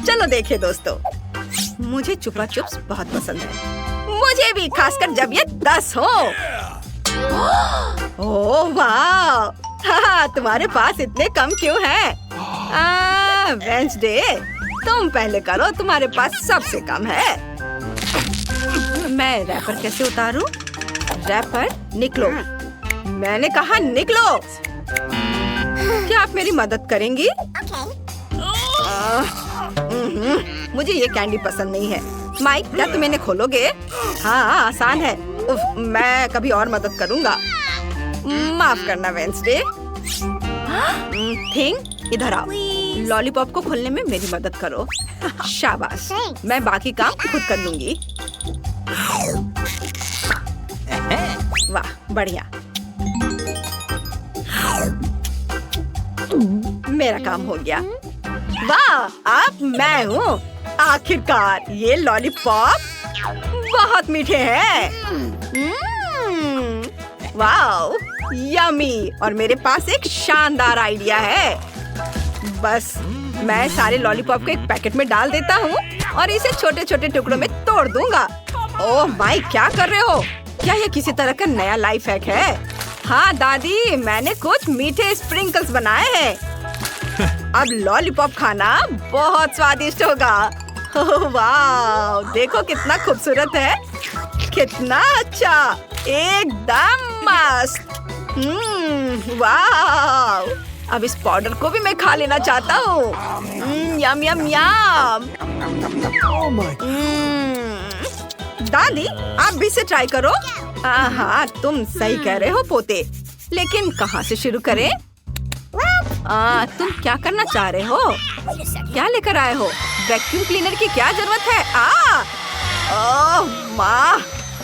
चलो देखे दोस्तों, मुझे चुपा चुप्स बहुत पसंद है। मुझे भी, खासकर जब ये 10 हो। ओह वाह, हाँ, तुम्हारे पास इतने कम क्यों हैं? वेंसडे, तुम पहले करो, तुम्हारे पास सबसे कम है। मैं रैपर कैसे उतारूं? रैपर, निकलो। मैंने कहा निकलो। क्या आप मेरी मदद करेंगी? मुझे ये कैंडी पसंद नहीं है। माइक, क्या तुम इन्हें खोलोगे? हाँ, आसान है। उफ, मैं कभी और मदद करूँगा। माफ करना वेंसडे। थिंग, इधर आओ। लॉलीपॉप को खोलने में मेरी मदद करो। शाबाश, मैं बाकी काम खुद कर लूंगी। वाह, बढ़िया। मेरा काम हो गया। वाह, अब मैं हूँ। आखिरकार ये लॉलीपॉप बहुत मीठे हैं। वाह, यमी। और मेरे पास एक शानदार आइडिया है। बस मैं सारे लॉलीपॉप को एक पैकेट में डाल देता हूँ और इसे छोटे छोटे टुकड़ों में तोड़ दूंगा। ओह माई, क्या कर रहे हो? क्या ये किसी तरह का नया लाइफ हैक है? हाँ दादी, मैंने कुछ मीठे स्प्रिंकल्स बनाए हैं। अब लॉलीपॉप खाना बहुत स्वादिष्ट होगा। ओह वाह, देखो कितना खूबसूरत है। कितना अच्छा, एकदम मस्त। वाह, अब इस पाउडर को भी मैं खा लेना चाहता हूँ। यम यम यम। दादी, आप भी इसे ट्राई करो। हाँ, तुम सही कह रहे हो पोते, लेकिन कहाँ से शुरू करें? तुम क्या करना चाह रहे हो? क्या लेकर आए हो? वैक्यूम क्लीनर की क्या जरूरत है? ओह माँ,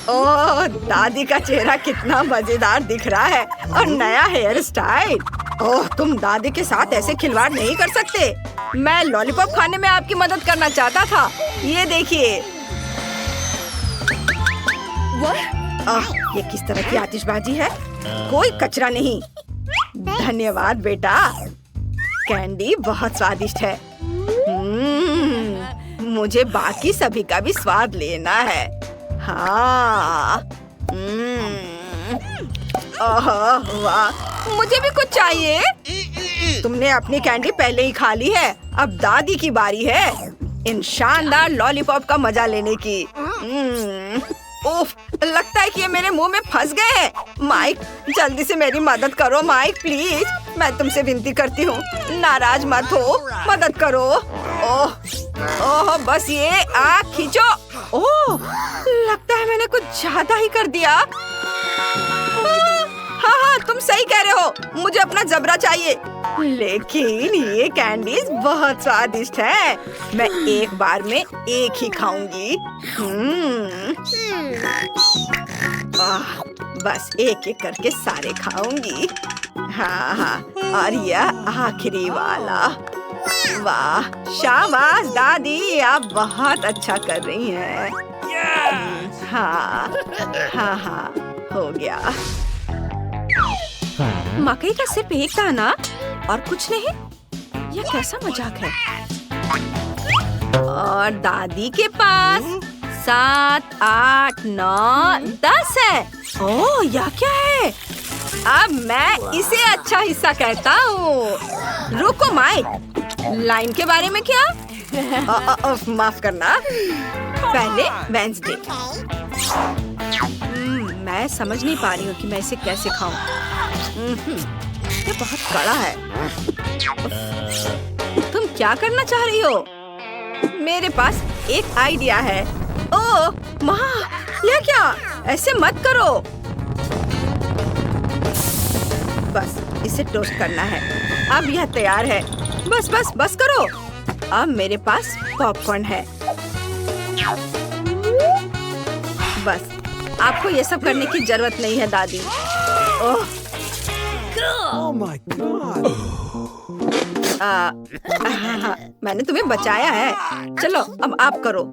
ओह दादी का चेहरा कितना मजेदार दिख रहा है। और नया हेयर स्टाइल। ओह, तुम दादी के साथ ऐसे खिलवाड़ नहीं कर सकते। मैं लॉलीपॉप खाने में आपकी मदद करना चाहता था। ये देखिए। ये किस तरह की आतिशबाजी है? कोई कचरा नहीं। धन्यवाद बेटा, कैंडी बहुत स्वादिष्ट है। मुझे बाकी सभी का भी स्वाद लेना है। हाँ। वाह, मुझे भी कुछ चाहिए। तुमने अपनी कैंडी पहले ही खा ली है, अब दादी की बारी है इन शानदार लॉलीपॉप का मजा लेने की। उफ, लगता है कि ये मेरे मुंह में फंस गए हैं। माइक, जल्दी से मेरी मदद करो माइक, प्लीज। मैं तुमसे विनती करती हूँ, नाराज मत हो, मदद करो। ओह, ओह, बस ये आँख खींचो। ओह, लगता है मैंने कुछ ज्यादा ही कर दिया। हाँ हाँ, तुम सही कह रहे हो, मुझे अपना जबरा चाहिए। लेकिन ये कैंडीज बहुत स्वादिष्ट है। मैं एक बार में एक ही खाऊंगी। बस एक एक करके सारे खाऊंगी। हाँ हाँ, और यह आखिरी वाला। वाह, शाबाश दादी, आप बहुत अच्छा कर रही हैं। हाँ हाँ हाँ, हो गया। मकई का सिर्फ एक दाना और कुछ नहीं? यह कैसा मजाक है? और दादी के पास 7, 8, 9, 10 है। ओह, यह क्या है? अब मैं इसे अच्छा हिस्सा कहता हूँ। रुको माइक, लाइन के बारे में क्या? माफ करना। पहले वेंसडे। मैं समझ नहीं पा रही हूँ कि मैं इसे कैसे खाऊं। ये बहुत कड़ा है। तुम क्या करना चाह रही हो? मेरे पास एक आइडिया है। ओह माँ, यह क्या? ऐसे मत करो। बस इसे टोस्ट करना है। अब यह तैयार है। बस बस बस करो। अब मेरे पास पॉपकॉर्न है। बस, आपको ये सब करने की जरूरत नहीं है दादी। ओह, Oh my God! मैंने तुम्हें बचाया है। चलो अब आप करो,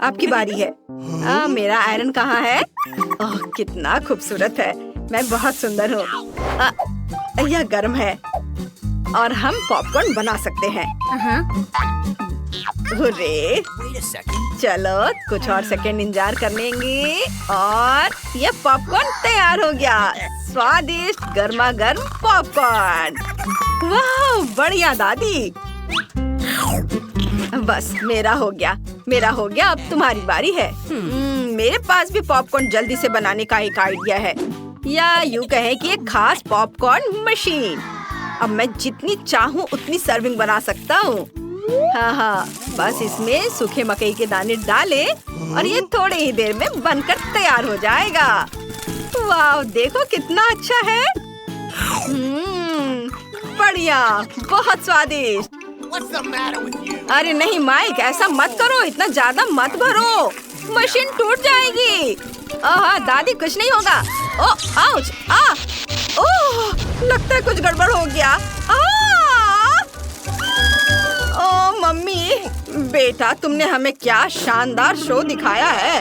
आपकी बारी है। मेरा आयरन कहाँ है? ओह, कितना खूबसूरत है। मैं बहुत सुंदर हूँ। यह गर्म है और हम पॉपकॉर्न बना सकते हैं। हुर्रे! Wait a second. चलो कुछ और सेकंड इंतजार कर लेंगे और ये पॉपकॉर्न तैयार हो गया। स्वादिष्ट गर्मा गर्म पॉपकॉर्न। वाह, बढ़िया दादी। बस मेरा हो गया, अब तुम्हारी बारी है। मेरे पास भी पॉपकॉर्न जल्दी से बनाने का एक आइडिया है, या यूँ कहें कि एक खास पॉपकॉर्न मशीन। अब मैं जितनी चाहूँ उतनी सर्विंग बना सकता हूँ। हाँ, बस इसमें सूखे मकई के दाने डाले और ये थोड़ी ही देर में बनकर तैयार हो जाएगा। वाह, देखो कितना अच्छा है। बढ़िया, बहुत स्वादिष्ट। What's the matter with you? अरे नहीं माइक, ऐसा मत करो, इतना ज्यादा मत भरो, मशीन टूट जाएगी। दादी कुछ नहीं होगा। ओह, आउच, ओह, लगता है कुछ गड़बड़ हो गया। ओह मम्मी, बेटा तुमने हमें क्या शानदार शो दिखाया है।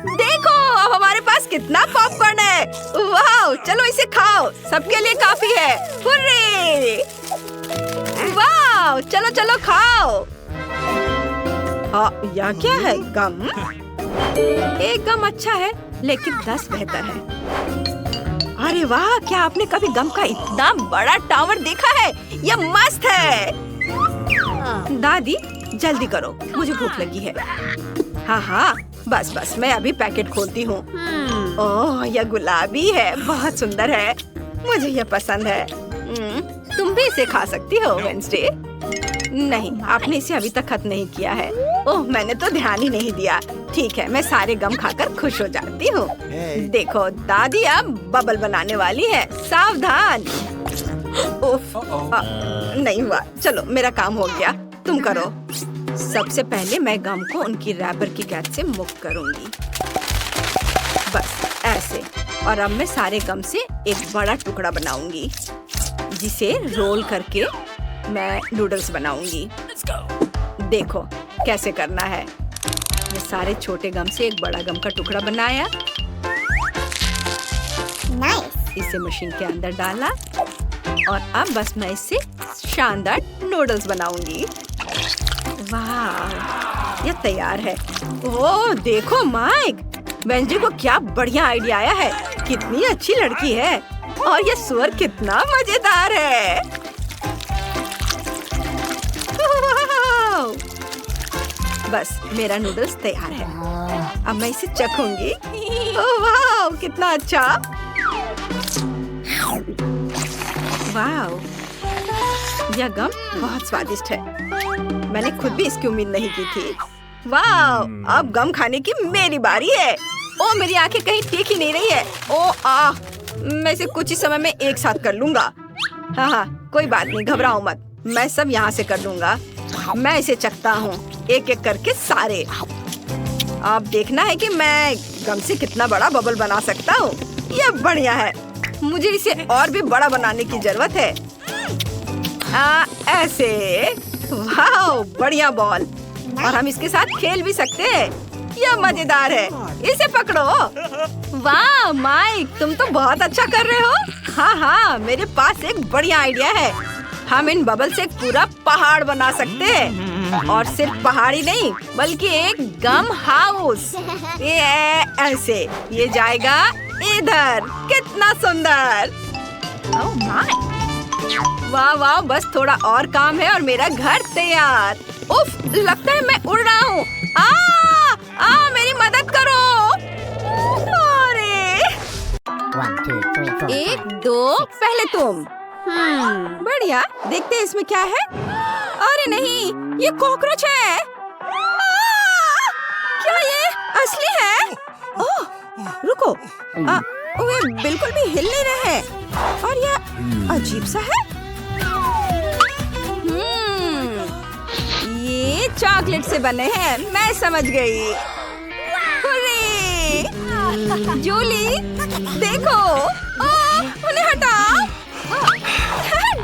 देखो अब हमारे पास कितना पॉपकॉर्न है। वाह, चलो इसे खाओ, सबके लिए काफी है। हुर्रे! वाह, चलो चलो खाओ। हाँ, यह क्या है? गम? एक गम अच्छा है, लेकिन 10 बेहतर है। अरे वाह, क्या आपने कभी गम का इतना बड़ा टावर देखा है? यह मस्त है। दादी जल्दी करो, मुझे भूख लगी है। हाँ, बस मैं अभी पैकेट खोलती हूँ। ओह, यह गुलाबी है, बहुत सुंदर है, मुझे यह पसंद है। तुम भी इसे खा सकती हो वेंसडे। नहीं, आपने इसे अभी तक खत्म नहीं किया है। ओह, मैंने तो ध्यान ही नहीं दिया। ठीक है, मैं सारे गम खाकर खुश हो जाती हूँ। देखो दादी अब बबल बनाने वाली है, सावधान। उफ, नहीं हुआ। चलो मेरा काम हो गया, तुम करो। सबसे पहले मैं गम को उनकी रैपर की कैप से मुक्त करूंगी, बस ऐसे। और अब मैं सारे गम से एक बड़ा टुकड़ा बनाऊंगी, जिसे रोल करके मैं नूडल्स बनाऊंगी। देखो कैसे करना है। मैं सारे छोटे गम से एक बड़ा गम का टुकड़ा बनाया। इसे मशीन के अंदर डाला और अब बस मैं इससे शानदार नूडल्स बनाऊंगी। वाह, ये तैयार है। ओह देखो माइक, वेंसडे को क्या बढ़िया आइडिया आया है। कितनी अच्छी लड़की है और ये सुअर कितना मजेदार है। बस मेरा नूडल्स तैयार है, अब मैं इसे चखूंगी। ओह वाह, कितना अच्छा। वाह, यह गम बहुत स्वादिष्ट है, मैंने खुद भी इसकी उम्मीद नहीं की थी। वाह, अब गम खाने की मेरी बारी है। ओ मेरी आंखें कहीं ठीक ही नहीं रही है। मैं इसे कुछ ही समय में एक साथ कर लूंगा। हाँ, कोई बात नहीं, घबराओ मत, मैं सब यहाँ से कर लूंगा। मैं इसे चखता हूँ एक एक करके सारे। अब देखना है कि मैं गम से कितना बड़ा बबल बना सकता हूँ। यह बढ़िया है, मुझे इसे और भी बड़ा बनाने की जरूरत है। ऐसे। वाह, बढ़िया बॉल, और हम इसके साथ खेल भी सकते हैं। यह मजेदार है, इसे पकड़ो। वाह माइक, तुम तो बहुत अच्छा कर रहे हो। हाँ, मेरे पास एक बढ़िया आइडिया है। हम इन बबल से एक पूरा पहाड़ बना सकते हैं, और सिर्फ पहाड़ ही नहीं बल्कि एक गम हाउस। ये ऐसे, ये जाएगा इधर। कितना सुंदर। ओह माय, वाह, बस थोड़ा और काम है और मेरा घर तैयार। उफ, लगता है मैं उड़ रहा हूँ। मेरी मदद करो। अरे 1 2 3 4 1 2, पहले तुम। बढ़िया, देखते हैं इसमें क्या है। अरे नहीं, ये कॉकरोच है। क्या ये असली है? ओह रुको, वे बिल्कुल भी हिल नहीं रहे हैं और यह अजीब सा है। ये चॉकलेट से बने हैं, मैं समझ गई। जूली देखो, उन्हें हटाओ।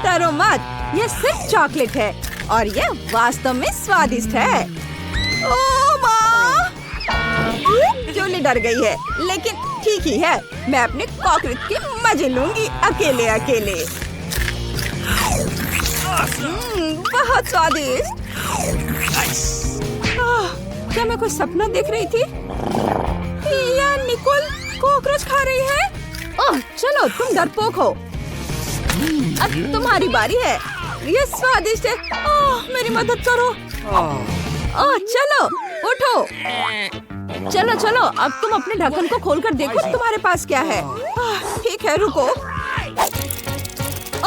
डरो मत, यह सिर्फ चॉकलेट है और यह वास्तव में स्वादिष्ट है। ओह माँ, जूली डर गई है, लेकिन ठीक ही है, मैं अपने कॉकरोच के मजे लूंगी अकेले अकेले। बहुत स्वादिष्ट। क्या मैं कोई सपना देख रही थी या निकोल कॉकरोच खा रही है? ओह चलो तुम डरपोक हो। अब तुम्हारी बारी है। ये स्वादिष्ट है। ओह मेरी मदद करो। ओह चलो उठो। चलो चलो अब तुम अपने ढक्कन को खोलकर देखो तुम्हारे पास क्या है। ठीक है रुको।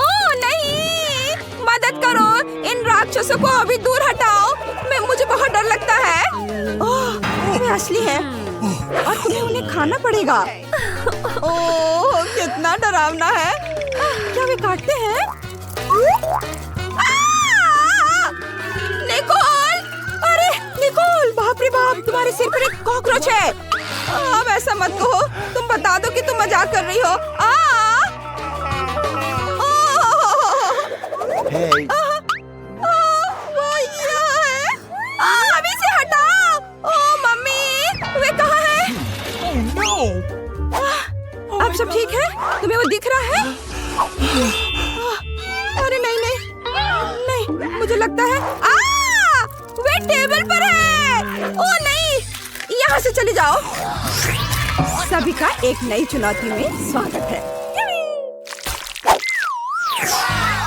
ओह नहीं, मदद करो, इन राक्षसों को अभी दूर हटाओ। मुझे बहुत डर लगता है। ओह ये असली है और तुम्हें उन्हें खाना पड़ेगा। ओह कितना डरावना है। क्या वे काटते हैं? निकोल, अरे निकोल, बाप रे बाप, तुम्हारे सिर पर एक कॉकरोच है। अब ऐसा मत कहो, तुम बता दो कि तुम मजाक कर रही हो। Hey. वो यहाँ है। अभी से हटाओ। ओह मम्मी, वे कहाँ है? Oh no! अब सब ठीक है? तुम्हें वो दिख रहा है? अरे नहीं नहीं नहीं, मुझे लगता है वे टेबल पर है। ओह नहीं, यहाँ से चले जाओ। सभी का एक नई चुनौती में स्वागत है।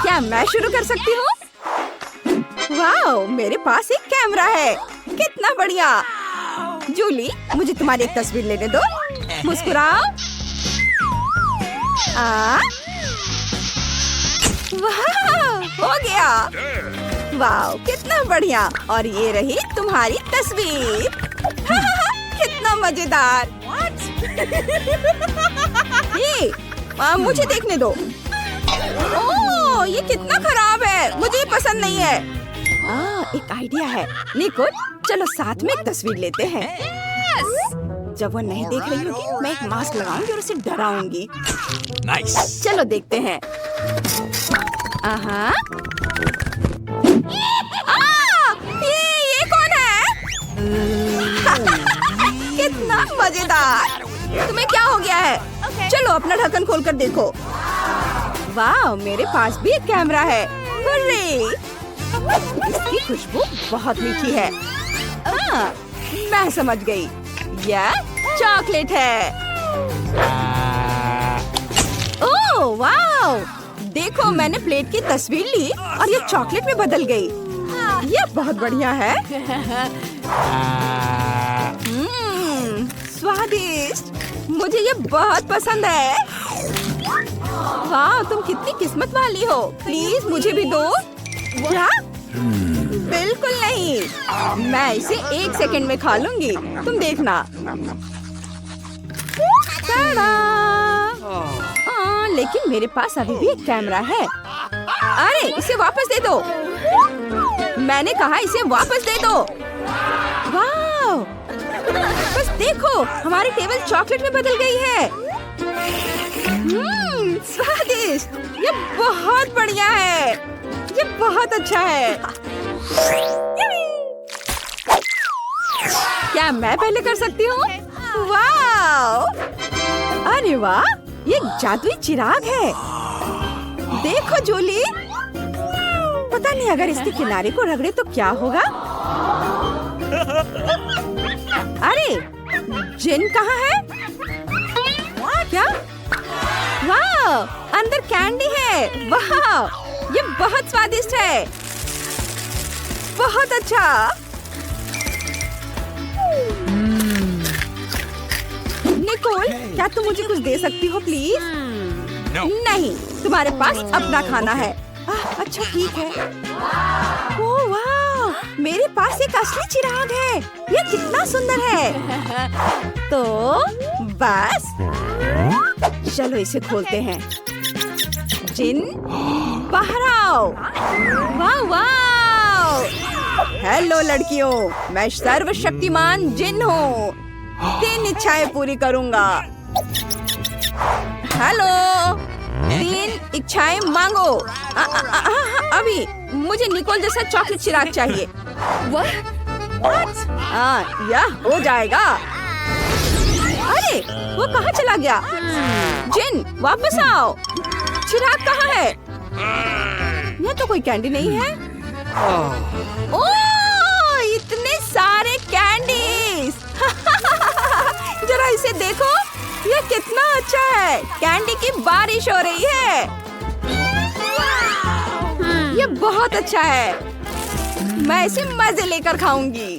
क्या मैं शुरू कर सकती हूँ? वाओ, मेरे पास एक कैमरा है। कितना बढ़िया। जूली, मुझे तुम्हारी एक तस्वीर लेने दो। मुस्कुराओ। वाह, हो गया। वाह कितना बढ़िया। और ये रही तुम्हारी तस्वीर। कितना मजेदार। ये मुझे देखने दो। ओह ये कितना खराब है, मुझे पसंद नहीं है। एक आइडिया है। निकोल चलो साथ में एक तस्वीर लेते हैं। जब वो नहीं देख रही होगी मैं एक मास्क लगाऊंगी और उसे डराऊंगी। Nice. चलो देखते हैं। ये कौन है? कितना मजेदार। तुम्हें क्या हो गया है? चलो अपना ढक्कन खोलकर देखो। वाह, मेरे पास भी एक कैमरा है। हुर्रे! इसकी खुशबू बहुत मीठी है। मैं समझ गई। यह चॉकलेट है। ओह वाह! देखो मैंने प्लेट की तस्वीर ली और ये चॉकलेट में बदल गई। ये बहुत बढ़िया है। स्वादिष्ट, मुझे ये बहुत पसंद है। वाह, तुम कितनी किस्मत वाली हो। प्लीज मुझे भी दो। क्या? बिल्कुल नहीं, मैं इसे 1 सेकंड में खा लूंगी, तुम देखना। लेकिन मेरे पास अभी भी एक कैमरा है। अरे इसे वापस दे दो। मैंने कहा इसे वापस दे दो। वाह, बस देखो हमारी टेबल चॉकलेट में बदल गई है। स्वादिष्ट, ये बहुत बढ़िया है। ये बहुत अच्छा है। क्या मैं पहले कर सकती हूँ? वाह! अरे वाह, ये जादुई चिराग है। देखो जूली, पता नहीं अगर इसके किनारे को रगड़े तो क्या होगा। अरे जिन कहाँ है? क्या? वाह, अंदर कैंडी है। वाह, ये बहुत स्वादिष्ट है। बहुत अच्छा। निकोल, क्या तुम मुझे कुछ दे सकती हो प्लीज? No. नहीं, तुम्हारे पास अपना खाना है। अच्छा ठीक है। ओह वाह, मेरे पास एक असली चिराग है। ये कितना सुंदर है। तो बस चलो इसे खोलते हैं। जिन बाहर आओ। वाह वाह। हेलो लड़कियों, मैं सर्वशक्तिमान जिन हूँ। 3 इच्छाएं पूरी करूँगा। हेलो, 3 इच्छाएं मांगो। अभी मुझे निकोल जैसा चॉकलेट चिराग चाहिए। यह हो जाएगा। अरे वो कहाँ चला गया? जिन वापस आओ। चिराग कहाँ है? यह तो कोई कैंडी नहीं है। ओह, इतने सारे कैंडी। कितना अच्छा है, कैंडी की बारिश हो रही है। ये बहुत अच्छा है, मैं इसे मजे लेकर खाऊंगी।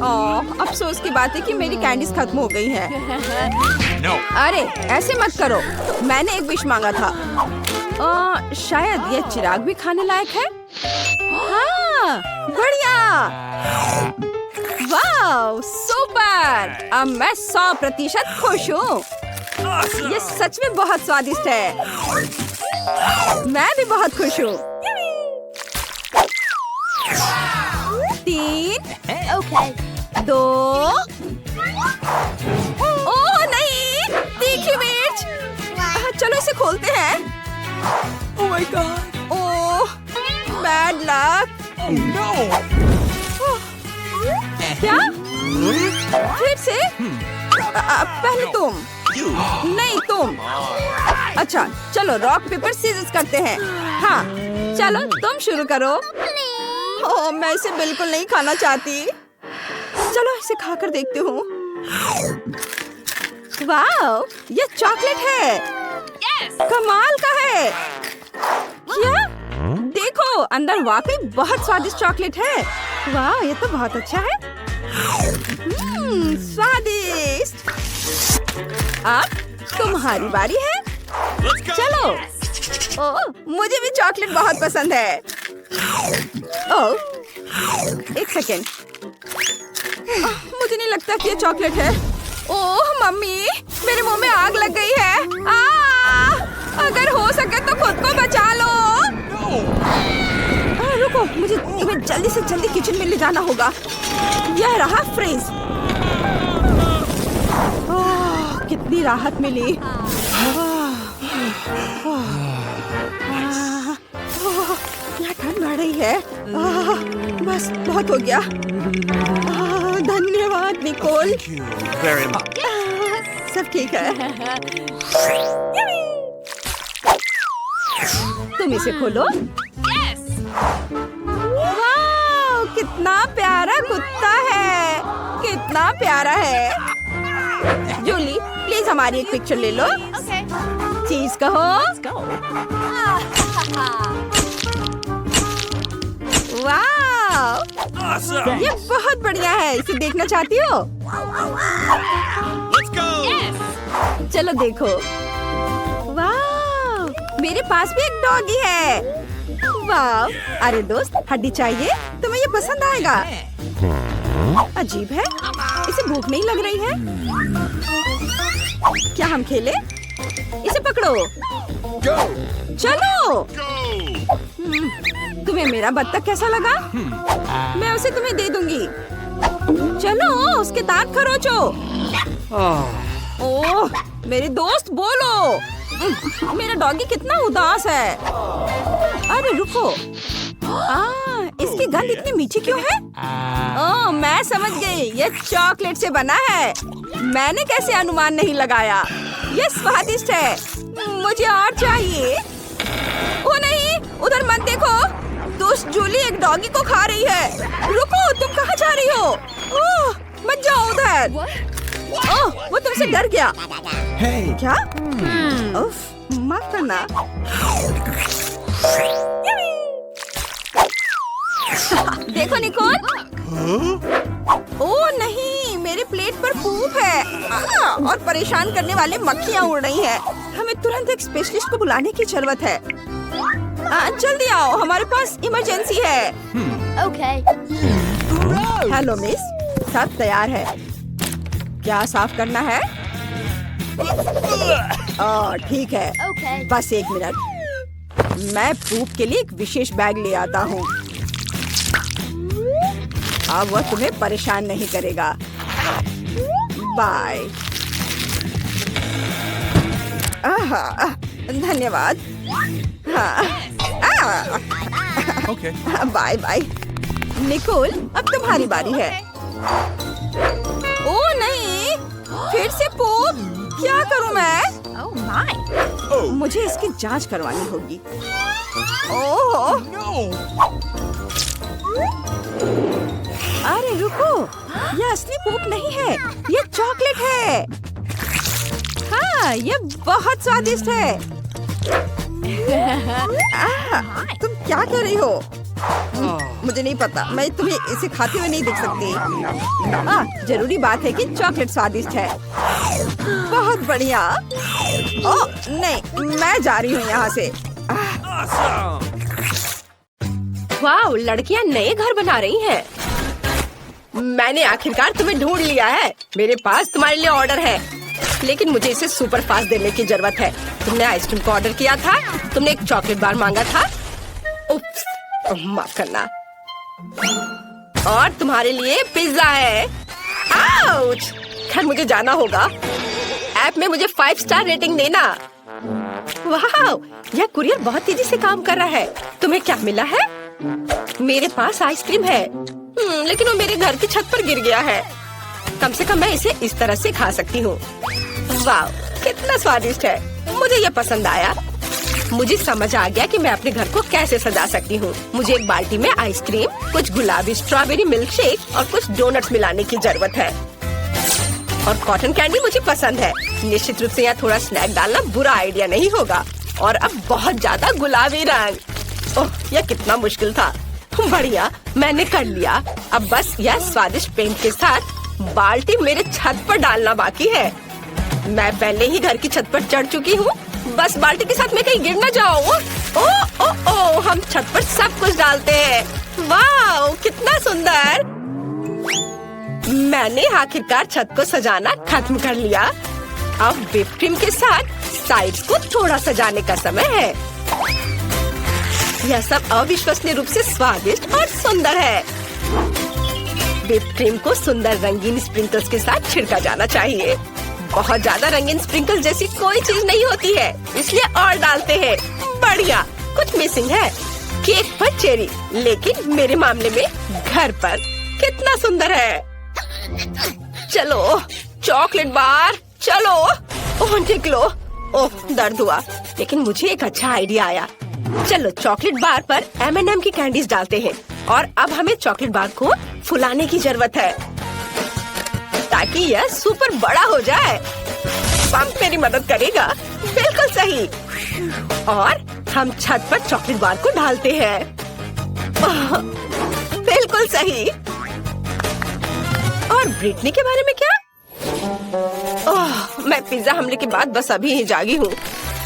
ओह, अफसोस की बात है कि मेरी कैंडीज खत्म हो गई हैं। No. अरे ऐसे मत करो, मैंने एक विश मांगा था। शायद ये चिराग भी खाने लायक है। हाँ, बढ़िया। वाह, सुपर। अब मैं 100% खुश हूँ। Awesome. ये सच में बहुत स्वादिष्ट है। मैं भी बहुत खुश हूँ। 3, Okay. 2। ओह नहीं, तीखी मिर्च। चलो इसे खोलते हैं। Oh my god. Oh, bad luck. Oh no. क्या? फिर से? पहले तुम। You. नहीं तुम। अच्छा, चलो रॉक पेपर सीजर्स करते हैं। हाँ, चलो तुम शुरू करो। ओह, मैं इसे बिल्कुल नहीं खाना चाहती। चलो इसे खाकर देखती हूँ। वाह, ये चॉकलेट है। कमाल का है। क्या? देखो, अंदर वाकई बहुत स्वादिष्ट चॉकलेट है। वाह, ये तो बहुत अच्छा है। स्वादिष्ट। अब तुम्हारी बारी है। Let's go. चलो। ओह, मुझे भी चॉकलेट बहुत पसंद है। ओह, एक सेकेंड। मुझे नहीं लगता कि ये चॉकलेट है। ओह मम्मी, मेरे मुंह में आग लग गई है। अगर हो सके तो खुद को बचा लो। रुको, मुझे तुम्हें जल्दी से जल्दी किचन में ले जाना होगा। यह रहा फ्रिज। कितनी राहत मिली। क्या ठंड बढ़ रही है। बस बहुत हो गया। धन्यवाद Nicol. Thank you very much. सब ठीक है। तुम इसे खोलो। वाह, कितना प्यारा कुत्ता है। कितना प्यारा है। जूली, प्लीज हमारी एक पिक्चर ले लो। चीज कहो। वाह, Awesome. ये बहुत बढ़िया है। इसे देखना चाहती हो? Let's go. चलो देखो। वाह, मेरे पास भी एक डॉगी है। वाह, अरे दोस्त, हड्डी चाहिए? तुम्हें ये पसंद आएगा। अजीब है, इसे भूख नहीं लग रही है। क्या हम खेले? इसे पकड़ो। Go. चलो। Go. तुम्हें मेरा बत्तख कैसा लगा? मैं उसे तुम्हें दे दूंगी। चलो, उसके दांत खरोचो। ओह, मेरे दोस्त बोलो। मेरा डॉगी कितना उदास है। अरे रुको। इसकी गंध इतनी मीठी क्यों है? ओह, मैं समझ गई। ये चॉकलेट से बना है। मैंने कैसे अनुमान नहीं लगाया। ये स्वादिष्ट है। मुझे और चाहिए। ओ नहीं, उधर मत देखो। दोस्त जूली एक डॉगी को खा रही है। रुको, तुम कहाँ जा रही हो? ओह, मत जाओ उधर। ओह, वो तुमसे डर गया। Hey. क्या? उफ, माफ करना। देखो निकोल। ओह नहीं, मेरे प्लेट पर पूप है। और परेशान करने वाले मक्खियाँ उड़ रही हैं। हमें तुरंत एक स्पेशलिस्ट को बुलाने की जरूरत है। जल्दी आओ, हमारे पास इमरजेंसी है। Okay. हेलो मिस, सब तैयार है। क्या साफ करना है? ठीक है। Okay. बस एक मिनट। मैं पूप के लिए एक विशेष बैग ले आता हूँ। अब वह तुम्हें परेशान नहीं करेगा। बाय। धन्यवाद। Okay. Bye bye. निकोल, अब तुम्हारी बारी है। ओ नहीं, फिर से पूप। क्या करूं मैं? Oh my. Oh मुझे इसकी जांच करवानी होगी। ओह, no. अरे अरे रुको, ये असली पोप नहीं है, ये चॉकलेट है। हाँ, ये बहुत स्वादिष्ट है। तुम क्या कर रही हो? मुझे नहीं पता, मैं तुम्हें इसे खाते हुए नहीं देख सकती। जरूरी बात है कि चॉकलेट स्वादिष्ट है। बहुत बढ़िया। ओह नहीं, मैं जा रही हूँ यहाँ से। वाह, लड़कियाँ नए घर बना रही हैं। मैंने आखिरकार तुम्हें ढूंढ लिया है। मेरे पास तुम्हारे लिए ऑर्डर है, लेकिन मुझे इसे सुपर फास्ट देने की जरूरत है। तुमने आइसक्रीम का ऑर्डर किया था, तुमने एक चॉकलेट बार मांगा था। उप्स, माफ करना। और तुम्हारे लिए पिज्जा है। आउच! खैर मुझे जाना होगा। ऐप में मुझे 5 स्टार रेटिंग देना। वाह, यह कुरियर बहुत तेजी से काम कर रहा है। तुम्हें क्या मिला है? मेरे पास आइसक्रीम है, लेकिन वो मेरे घर की छत पर गिर गया है। कम से कम मैं इसे इस तरह से खा सकती हूँ। वाह, कितना स्वादिष्ट है। मुझे ये पसंद आया। मुझे समझ आ गया कि मैं अपने घर को कैसे सजा सकती हूँ। मुझे एक बाल्टी में आइसक्रीम, कुछ गुलाबी स्ट्रॉबेरी मिल्क शेक और कुछ डोनट्स मिलाने की जरूरत है। और कॉटन कैंडी मुझे पसंद है। निश्चित रूप से यहाँ थोड़ा स्नैक डालना बुरा आइडिया नहीं होगा। और अब बहुत ज्यादा गुलाबी रंग। ओह, यह कितना मुश्किल था। बढ़िया, मैंने कर लिया। अब बस यह स्वादिष्ट पेंट के साथ बाल्टी मेरे छत पर डालना बाकी है। मैं पहले ही घर की छत पर चढ़ चुकी हूँ। बस बाल्टी के साथ मैं कहीं गिर न जाऊँ। ओ ओ ओ, हम छत पर सब कुछ डालते हैं। वाह, कितना सुंदर। मैंने आखिरकार छत को सजाना खत्म कर लिया। अब व्हिप क्रीम के साथ साइड्स को थोड़ा सजाने का समय है। यह सब अविश्वसनीय रूप से स्वादिष्ट और सुंदर है। व्हिप क्रीम को सुंदर रंगीन स्प्रिंकल्स के साथ छिड़का जाना चाहिए। बहुत ज्यादा रंगीन स्प्रिंकल जैसी कोई चीज नहीं होती है, इसलिए और डालते हैं। बढ़िया, कुछ मिसिंग है। केक पर चेरी, लेकिन मेरे मामले में घर पर कितना सुंदर है। चलो चॉकलेट बार, चलो। ओह निकलो। ओह, दर्द हुआ, लेकिन मुझे एक अच्छा आइडिया आया। चलो चॉकलेट बार पर M&M की कैंडीज डालते हैं। और अब हमें चॉकलेट बार को फुलाने की जरूरत है ताकि यह सुपर बड़ा हो जाए। पंप मेरी मदद करेगा। बिल्कुल सही। और हम छत पर चॉकलेट बार को डालते हैं। बिल्कुल सही। और ब्रिटनी के बारे में क्या? ओह, मैं पिज्जा हमले के बाद बस अभी ही जागी हूँ।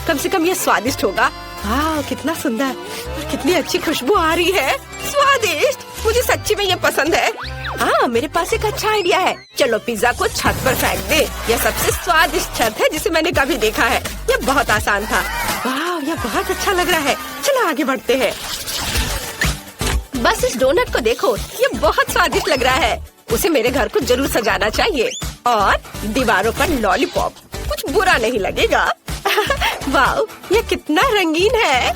कम से कम ये स्वादिष्ट होगा। वाह, कितना सुंदर और कितनी अच्छी खुशबू आ रही है। स्वादिष्ट, मुझे सच्ची में ये पसंद है। हाँ, मेरे पास एक अच्छा आइडिया है। चलो पिज्जा को छत पर फेंक दे। यह सबसे स्वादिष्ट छत है जिसे मैंने कभी देखा है। यह बहुत आसान था। वाह, यह बहुत अच्छा लग रहा है। चलो आगे बढ़ते हैं। बस इस डोनट को देखो, ये बहुत स्वादिष्ट लग रहा है। उसे मेरे घर को जरूर सजाना चाहिए। और दीवारों पर लॉलीपॉप, कुछ बुरा नहीं लगेगा। वाह, ये कितना रंगीन है।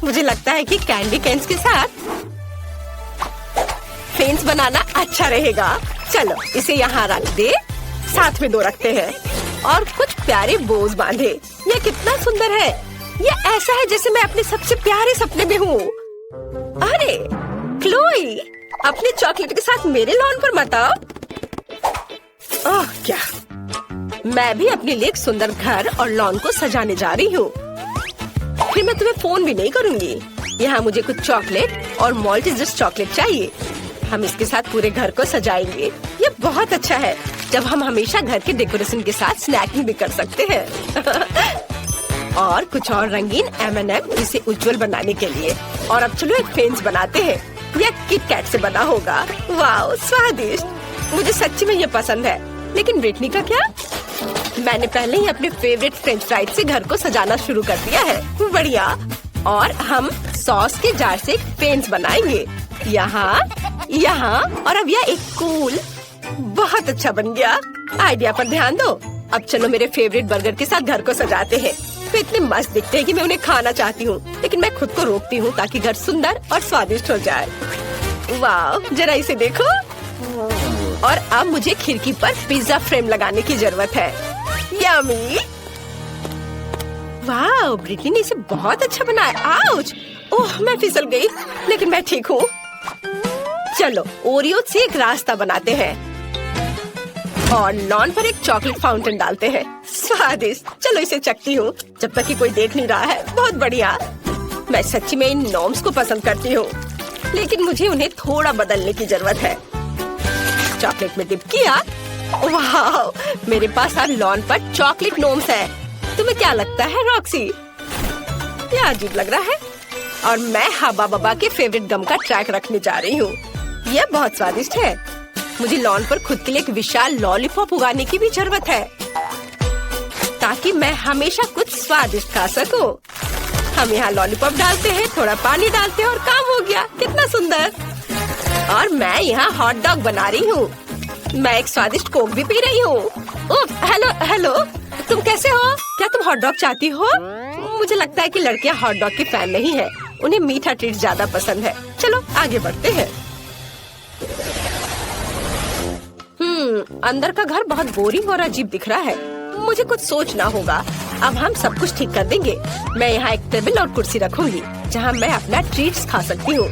मुझे लगता है कि कैंडी कैन्स के साथ फेंस बनाना अच्छा रहेगा। चलो इसे यहाँ रख दे। साथ में 2 रखते हैं और कुछ प्यारे बोज बांधे। ये कितना सुंदर है। ये ऐसा है जैसे मैं अपने सबसे प्यारे सपने में हूँ। अरे क्लोई, अपने चॉकलेट के साथ मेरे लॉन पर मत आओ। ओह क्या, मैं भी अपने लिए एक सुंदर घर और लॉन को सजाने जा रही हूँ। फिर मैं तुम्हें फोन भी नहीं करूँगी। यहाँ मुझे कुछ चॉकलेट और मॉल्टिजर्स चॉकलेट चाहिए। हम इसके साथ पूरे घर को सजाएंगे। ये बहुत अच्छा है जब हम हमेशा घर के डेकोरेशन के साथ स्नैकिंग भी कर सकते हैं। और कुछ और रंगीन M&M इसे उज्जवल बनाने के लिए। और अब चलो एक फेंस बनाते हैं। यह किट कैट से बना होगा। वाह, स्वादिष्ट। मुझे सच्ची में ये पसंद है। लेकिन ब्रिटनी का क्या? मैंने पहले ही अपने फेवरेट फ्रेंच फ्राइज से घर को सजाना शुरू कर दिया है। बढ़िया। और हम सॉस के जार से एक फेंस बनाएंगे। यहाँ, यहाँ और अब यह एक कूल। बहुत अच्छा बन गया। आइडिया पर ध्यान दो। अब चलो मेरे फेवरेट बर्गर के साथ घर को सजाते हैं। वे इतने मस्त दिखते हैं कि मैं उन्हें खाना चाहती हूँ, लेकिन मैं खुद को रोकती हूँ ताकि घर सुंदर और स्वादिष्ट हो जाए। वाह, जरा इसे देखो। और अब मुझे खिड़की पर पिज्जा फ्रेम लगाने की जरूरत है। यम्मी। वाह, ब्रिटनी ने इसे बहुत अच्छा बनाया। आउच! ओह, मैं फिसल गई, लेकिन मैं ठीक हूँ। चलो ओरियो से एक रास्ता बनाते हैं और लॉन पर एक चॉकलेट फाउंटेन डालते हैं। स्वादिष्ट। चलो इसे चखती हूँ जब तक कि कोई देख नहीं रहा है। बहुत बढ़िया। मैं सच्ची में इन नॉर्म्स को पसंद करती हूँ, लेकिन मुझे उन्हें थोड़ा बदलने की जरूरत है। चॉकलेट में डिप किया। वाह, मेरे पास अब लॉन पर चॉकलेट नॉर्म्स है। तुम्हें क्या लगता है रॉक्सी? ये अजीब लग रहा है। और मैं हब्बा बब्बा के फेवरेट गम का ट्रैक रखने जा रही हूँ। यह बहुत स्वादिष्ट है। मुझे लॉन पर खुद के लिए एक विशाल लॉलीपॉप उगाने की भी जरूरत है, ताकि मैं हमेशा कुछ स्वादिष्ट खा सकूं। हम यहाँ लॉलीपॉप डालते हैं, थोड़ा पानी डालते हैं और काम हो गया। कितना सुंदर। और मैं यहाँ हॉट डॉग बना रही हूँ। मैं एक स्वादिष्ट कोक भी पी रही हूँ। हेलो हेलो, तुम कैसे हो? क्या तुम हॉट डॉग चाहती हो? मुझे लगता है कि लड़कियाँ हॉट डॉग की फैन नहीं है, उन्हें मीठा ट्रीट ज्यादा पसंद है। चलो आगे बढ़ते हैं। अंदर का घर बहुत बोरिंग और अजीब दिख रहा है। मुझे कुछ सोचना होगा। अब हम सब कुछ ठीक कर देंगे। मैं यहाँ एक टेबल और कुर्सी रखूंगी जहाँ मैं अपना ट्रीट्स खा सकती हूँ।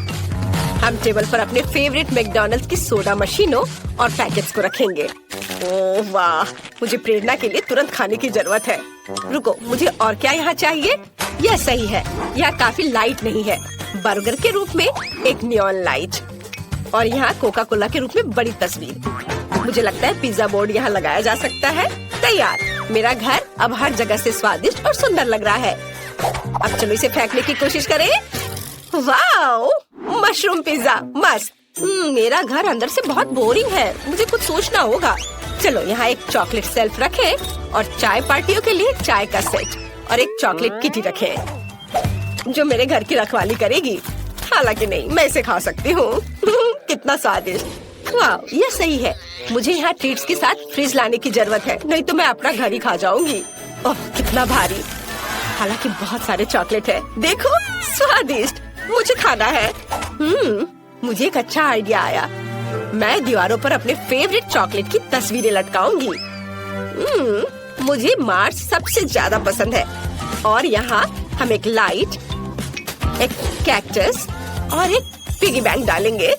हम टेबल पर अपने फेवरेट मैकडॉनल्ड्स की सोडा मशीनों और पैकेट्स को रखेंगे। ओह वाह, मुझे प्रेरणा के लिए तुरंत खाने की जरूरत है। रुको, मुझे और क्या यहाँ चाहिए? यह सही है। यह काफी लाइट नहीं है। बर्गर के रूप में एक नियॉन लाइट और यहाँ कोका कोला के रूप में बड़ी तस्वीर। मुझे लगता है पिज्जा बोर्ड यहाँ लगाया जा सकता है। तैयार। मेरा घर अब हर जगह से स्वादिष्ट और सुंदर लग रहा है। अब चलो इसे फेंकने की कोशिश करें। वाओ, मशरूम पिज्जा मस्त। मेरा घर अंदर से बहुत बोरिंग है। मुझे कुछ सोचना होगा। चलो यहाँ एक चॉकलेट सेल्फ रखें और चाय पार्टियों के लिए चाय का सेट और एक चॉकलेट किटी रखें जो मेरे घर की रखवाली करेगी। हालांकि नहीं, मैं इसे खा सकती हूँ। कितना स्वादिष्ट। वाह, ये सही है। मुझे यहाँ ट्रीट्स के साथ फ्रिज लाने की जरूरत है, नहीं तो मैं अपना घर ही खा जाऊंगी। ओह कितना भारी। हालांकि बहुत सारे चॉकलेट है। देखो, स्वादिष्ट। मुझे खाना है। मुझे एक अच्छा आइडिया आया। मैं दीवारों पर अपने फेवरेट चॉकलेट की तस्वीरें लटकाऊंगी। मुझे मार्स सबसे ज्यादा पसंद है। और यहाँ हम एक लाइट, एक कैक्टस और एक पिगी बैंक डालेंगे।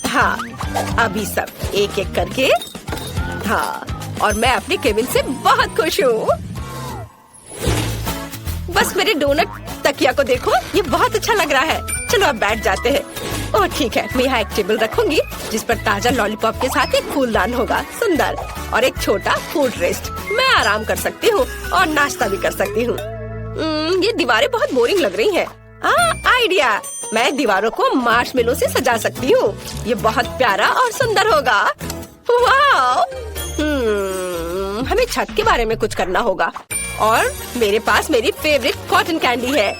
हाँ, अभी सब एक एक करके। हाँ, और मैं अपने केबिन से बहुत खुश हूँ। बस मेरे डोनट तकिया को देखो, ये बहुत अच्छा लग रहा है। चलो अब बैठ जाते हैं। ओह ठीक है, मैं यहाँ एक टेबल रखूंगी जिस पर ताजा लॉलीपॉप के साथ एक फूलदान होगा, सुंदर, और एक छोटा फूड रेस्ट। मैं आराम कर सकती हूँ और नाश्ता भी कर सकती हूँ। ये दीवारें बहुत बोरिंग लग रही हैं। आइडिया, मैं दीवारों को मार्शमेलो से सजा सकती हूँ। ये बहुत प्यारा और सुंदर होगा। वाह! हमें छत के बारे में कुछ करना होगा और मेरे पास मेरी फेवरेट कॉटन कैंडी है।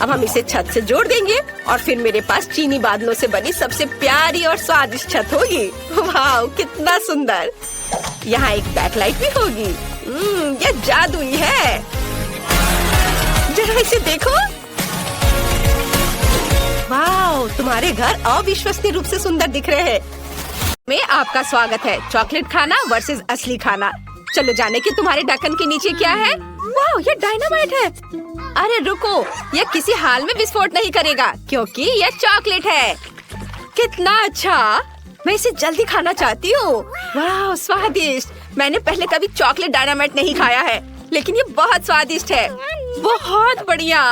अब हम इसे छत से जोड़ देंगे और फिर मेरे पास चीनी बादलों से बनी सबसे प्यारी और स्वादिष्ट छत होगी। वाह, कितना सुंदर। यहाँ एक बैकलाइट भी होगी। यह जादुई है। जरा इसे देखो। वाह, तुम्हारे घर अविश्वसनीय रूप से सुंदर दिख रहे हैं। में आपका स्वागत है। चॉकलेट खाना वर्सेस असली खाना। चलो जाने कि तुम्हारे ढक्कन के नीचे क्या है। वाह, ये डायनामाइट है। अरे रुको, यह किसी हाल में विस्फोट नहीं करेगा क्योंकि यह चॉकलेट है। कितना अच्छा, मैं इसे जल्दी खाना चाहती हूँ। वाह, स्वादिष्ट। मैंने पहले कभी चॉकलेट डायनामाइट नहीं खाया है, लेकिन ये बहुत स्वादिष्ट है। बहुत बढ़िया।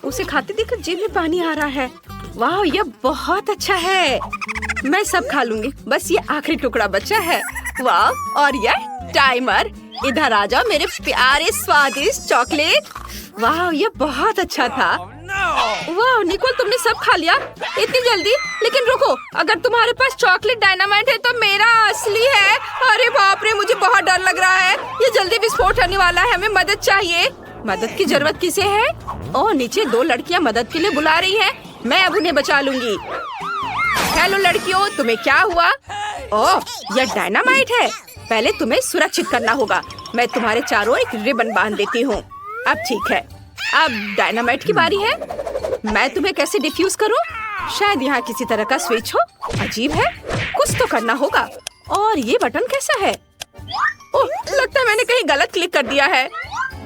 उसे खाते देखकर जीभ में पानी आ रहा है। वाह, यह बहुत अच्छा है। मैं सब खा लूंगी, बस ये आखिरी टुकड़ा बचा है। वाह, और यह टाइमर। इधर आ जाओ मेरे प्यारे स्वादिष्ट चॉकलेट। वाह, ये बहुत अच्छा था। वाह निकोल, तुमने सब खा लिया इतनी जल्दी। लेकिन रुको, अगर तुम्हारे पास चॉकलेट डायनामाइट है तो मेरा असली है। अरे बाप रे, मुझे बहुत डर लग रहा है। ये जल्दी विस्फोट होने वाला है। हमें मदद चाहिए। मदद की जरूरत किसे है? ओह, नीचे दो लड़कियां मदद के लिए बुला रही हैं। मैं अब उन्हें बचा लूंगी। हेलो लड़कियों, तुम्हें क्या हुआ? ओह, यह डायनामाइट है। पहले तुम्हें सुरक्षित करना होगा। मैं तुम्हारे चारों एक रिबन बांध देती हूँ। अब ठीक है, अब डायनामाइट की बारी है। मैं तुम्हें कैसे डिफ्यूज करूँ? शायद यहाँ किसी तरह का स्विच हो। अजीब है, कुछ तो करना होगा। और ये बटन कैसा है? ओह, लगता है मैंने कहीं गलत क्लिक कर दिया है।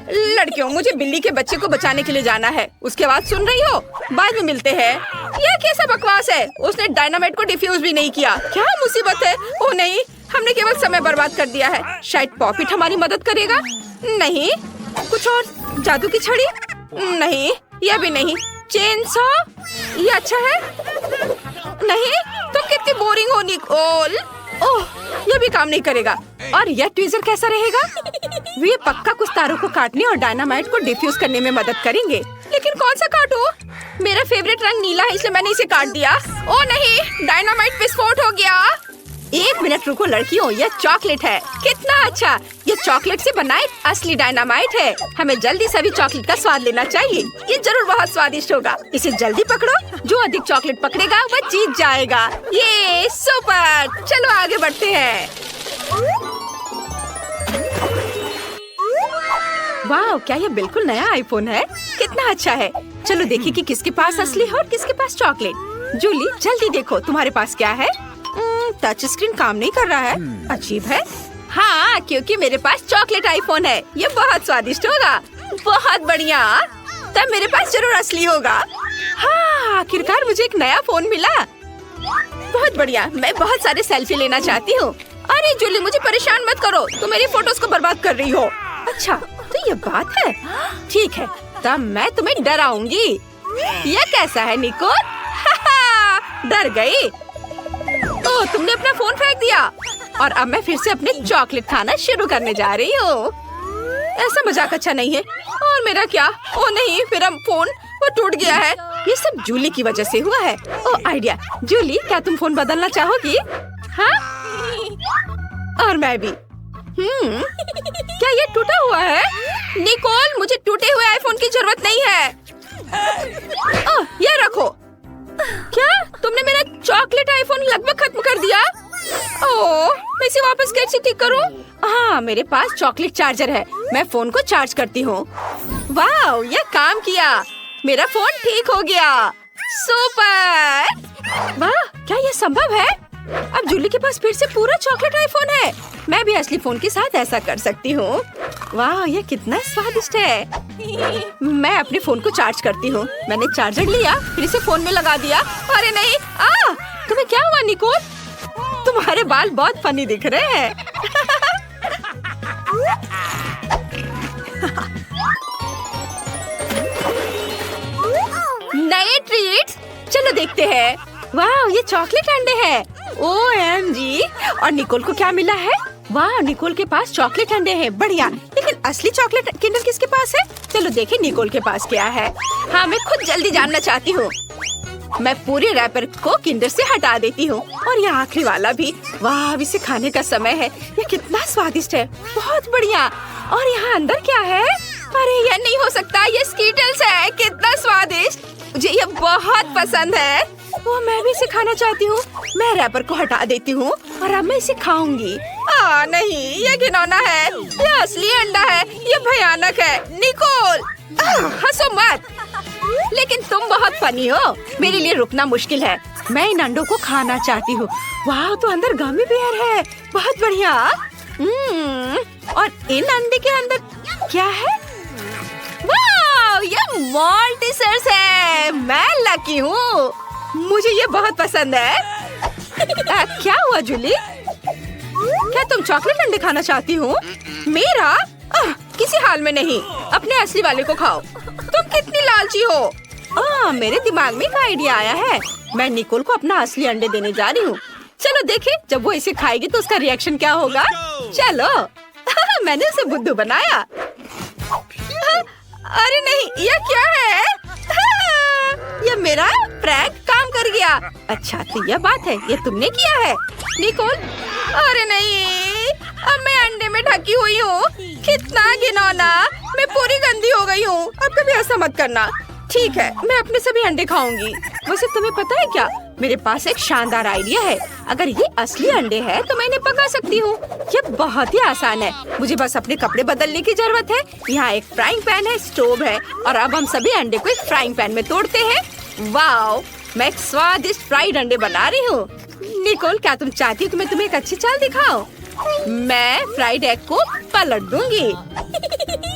लड़कियों, मुझे बिल्ली के बच्चे को बचाने के लिए जाना है। उसके बाद सुन रही हो? बाद में मिलते हैं। यह कैसा बकवास है? उसने डायनामाइट को डिफ्यूज भी नहीं किया। क्या मुसीबत है? ओ नहीं, हमने केवल समय बर्बाद कर दिया है। शायद पॉपिट हमारी मदद करेगा। नहीं, कुछ और? जादू की छड़ी? नहीं, यह भी नहीं। Chain saw? ये अच्छा है? नहीं, तुम कितनी बोरिंग हो निकोल। ओह, यह भी काम नहीं करेगा। और यह ट्वीजर कैसा रहेगा? वे पक्का कुछ तारों को काटने और डायनामाइट को डिफ्यूज करने में मदद करेंगे। लेकिन कौन सा काटूं? मेरा फेवरेट रंग नीला है, इसलिए मैंने इसे काट दिया। ओ नहीं, डायनामाइट विस्फोट हो गया। 1 मिनट रुको लड़कियों, यह चॉकलेट है। कितना अच्छा! ये चॉकलेट से बना एक असली डायनामाइट है। हमें जल्दी सभी चॉकलेट का स्वाद लेना चाहिए। ये जरूर बहुत स्वादिष्ट होगा। इसे जल्दी पकड़ो। जो अधिक चॉकलेट पकड़ेगा वह जीत जाएगा। ये सुपर! चलो आगे बढ़ते हैं। वाह, क्या ये बिल्कुल नया आईफोन है? कितना अच्छा है। चलो देखिए कि किसके पास असली है और किसके पास चॉकलेट। जूली, जल्दी देखो तुम्हारे पास क्या है। टच स्क्रीन काम नहीं कर रहा है। अजीब है। हाँ, क्योंकि मेरे पास चॉकलेट आईफोन है। ये बहुत स्वादिष्ट होगा। बहुत बढ़िया। तब मेरे पास जरूर असली होगा। हाँ, आखिरकार मुझे एक नया फोन मिला। बहुत बढ़िया। मैं बहुत सारे सेल्फी लेना चाहती हूँ। अरे जूली, मुझे परेशान मत करो। तुम मेरी फोटोज को बर्बाद कर रही हो। अच्छा, तो ये बात है। ठीक है, तब मैं तुम्हें डराऊंगी। यह कैसा है निकोल? डर गई? ओह, तुमने अपना फोन फेंक दिया। और अब मैं फिर से अपने चॉकलेट खाना शुरू करने जा रही हूँ। ऐसा मजाक अच्छा नहीं है। और मेरा क्या? ओ नहीं, मेरा फोन वो टूट गया है। ये सब जूली की वजह से हुआ है। ओह, आइडिया। जूली, क्या तुम फोन बदलना चाहोगी? हाँ? और मैं भी। क्या ये टूटा हुआ है? निकोल, मुझे टूटे हुए आईफोन की जरूरत नहीं है। ओह, ये रखो। क्या तुमने मेरा चॉकलेट आईफोन लगभग खत्म कर दिया? ओह, मैं इसे वापस कैसे ठीक करूं? हाँ, मेरे पास चॉकलेट चार्जर है। मैं फोन को चार्ज करती हूँ। वाह, यह काम किया। मेरा फोन ठीक हो गया। सुपर! वाह, क्या यह संभव है? अब जूली के पास फिर से पूरा चॉकलेट आईफोन है। मैं भी असली फोन के साथ ऐसा कर सकती हूँ। वाह, यह कितना स्वादिष्ट है। मैं अपने फोन को चार्ज करती हूँ। मैंने चार्जर लिया, फिर इसे फोन में लगा दिया। अरे नहीं! तुम्हें क्या हुआ निकोल? तुम्हारे बाल बहुत फनी दिख रहे हैं। नए ट्रीट्स, चलो देखते हैं। वाह, ये चॉकलेट अंडे हैं। OMG! और निकोल को क्या मिला है? वाह, निकोल के पास चॉकलेट अंडे हैं। बढ़िया। लेकिन असली चॉकलेट किंडर किसके पास है? चलो देखें निकोल के पास क्या है। हाँ, मैं खुद जल्दी जानना चाहती हूँ। मैं पूरे रैपर को किंडर से हटा देती हूँ। और ये आखिरी वाला भी। वाह, अब इसे खाने का समय है। ये कितना स्वादिष्ट है। बहुत बढ़िया। और यहाँ अंदर क्या है? अरे यह नहीं हो सकता, ये स्कीटल्स है। कितना स्वादिष्ट। मुझे ये बहुत पसंद है। वो मैं भी इसे खाना चाहती हूँ। मैं रैपर को हटा देती हूँ और अब मैं इसे खाऊंगी। नहीं, ये घिनौना है। ये असली अंडा है। ये भयानक है। निकोल, हंसो मत। लेकिन तुम बहुत फनी हो। मेरे लिए रुकना मुश्किल है। मैं इन अंडों को खाना चाहती हूँ। वाह, तो अंदर गमी बेयर है। बहुत बढ़िया। और इन अंडे के अंदर क्या है? वाह, ये मॉल्टिसर्स है। मैं लकी हूँ। मुझे ये बहुत पसंद है। क्या हुआ जूली? क्या तुम चॉकलेट अंडे खाना चाहती हो? मेरा? किसी हाल में नहीं। अपने असली वाले को खाओ। तुम कितनी लालची हो। मेरे दिमाग में एक आइडिया आया है। मैं निकोल को अपना असली अंडे देने जा रही हूँ। चलो देखें, जब वो इसे खाएगी तो उसका रिएक्शन क्या होगा। चलो। मैंने उसे बुद्धू बनाया। अरे नहीं, यह क्या है? ये मेरा प्रैंक काम कर गया। अच्छा, तो यह बात है। ये तुमने किया है निकोल? अरे नहीं, अब मैं अंडे में ढकी हुई हूँ। कितना घिनौना। मैं पूरी गंदी हो गई हूँ। अब कभी ऐसा मत करना। ठीक है, मैं अपने सभी अंडे खाऊंगी। वैसे तुम्हें पता है क्या, मेरे पास एक शानदार आइडिया है। अगर ये असली अंडे हैं तो मैं इन्हें पका सकती हूँ। ये बहुत ही आसान है। मुझे बस अपने कपड़े बदलने की जरूरत है। यहाँ एक फ्राइंग पैन है, स्टोव है और अब हम सभी अंडे को एक फ्राइंग पैन में तोड़ते हैं। वाओ, मैं एक स्वादिष्ट फ्राइड अंडे बना रही हूँ। निकोल, क्या तुम चाहती हो कि मैं तुम्हें एक अच्छी चाल दिखाऊं? मैं फ्राइड एग को पलट दूंगी।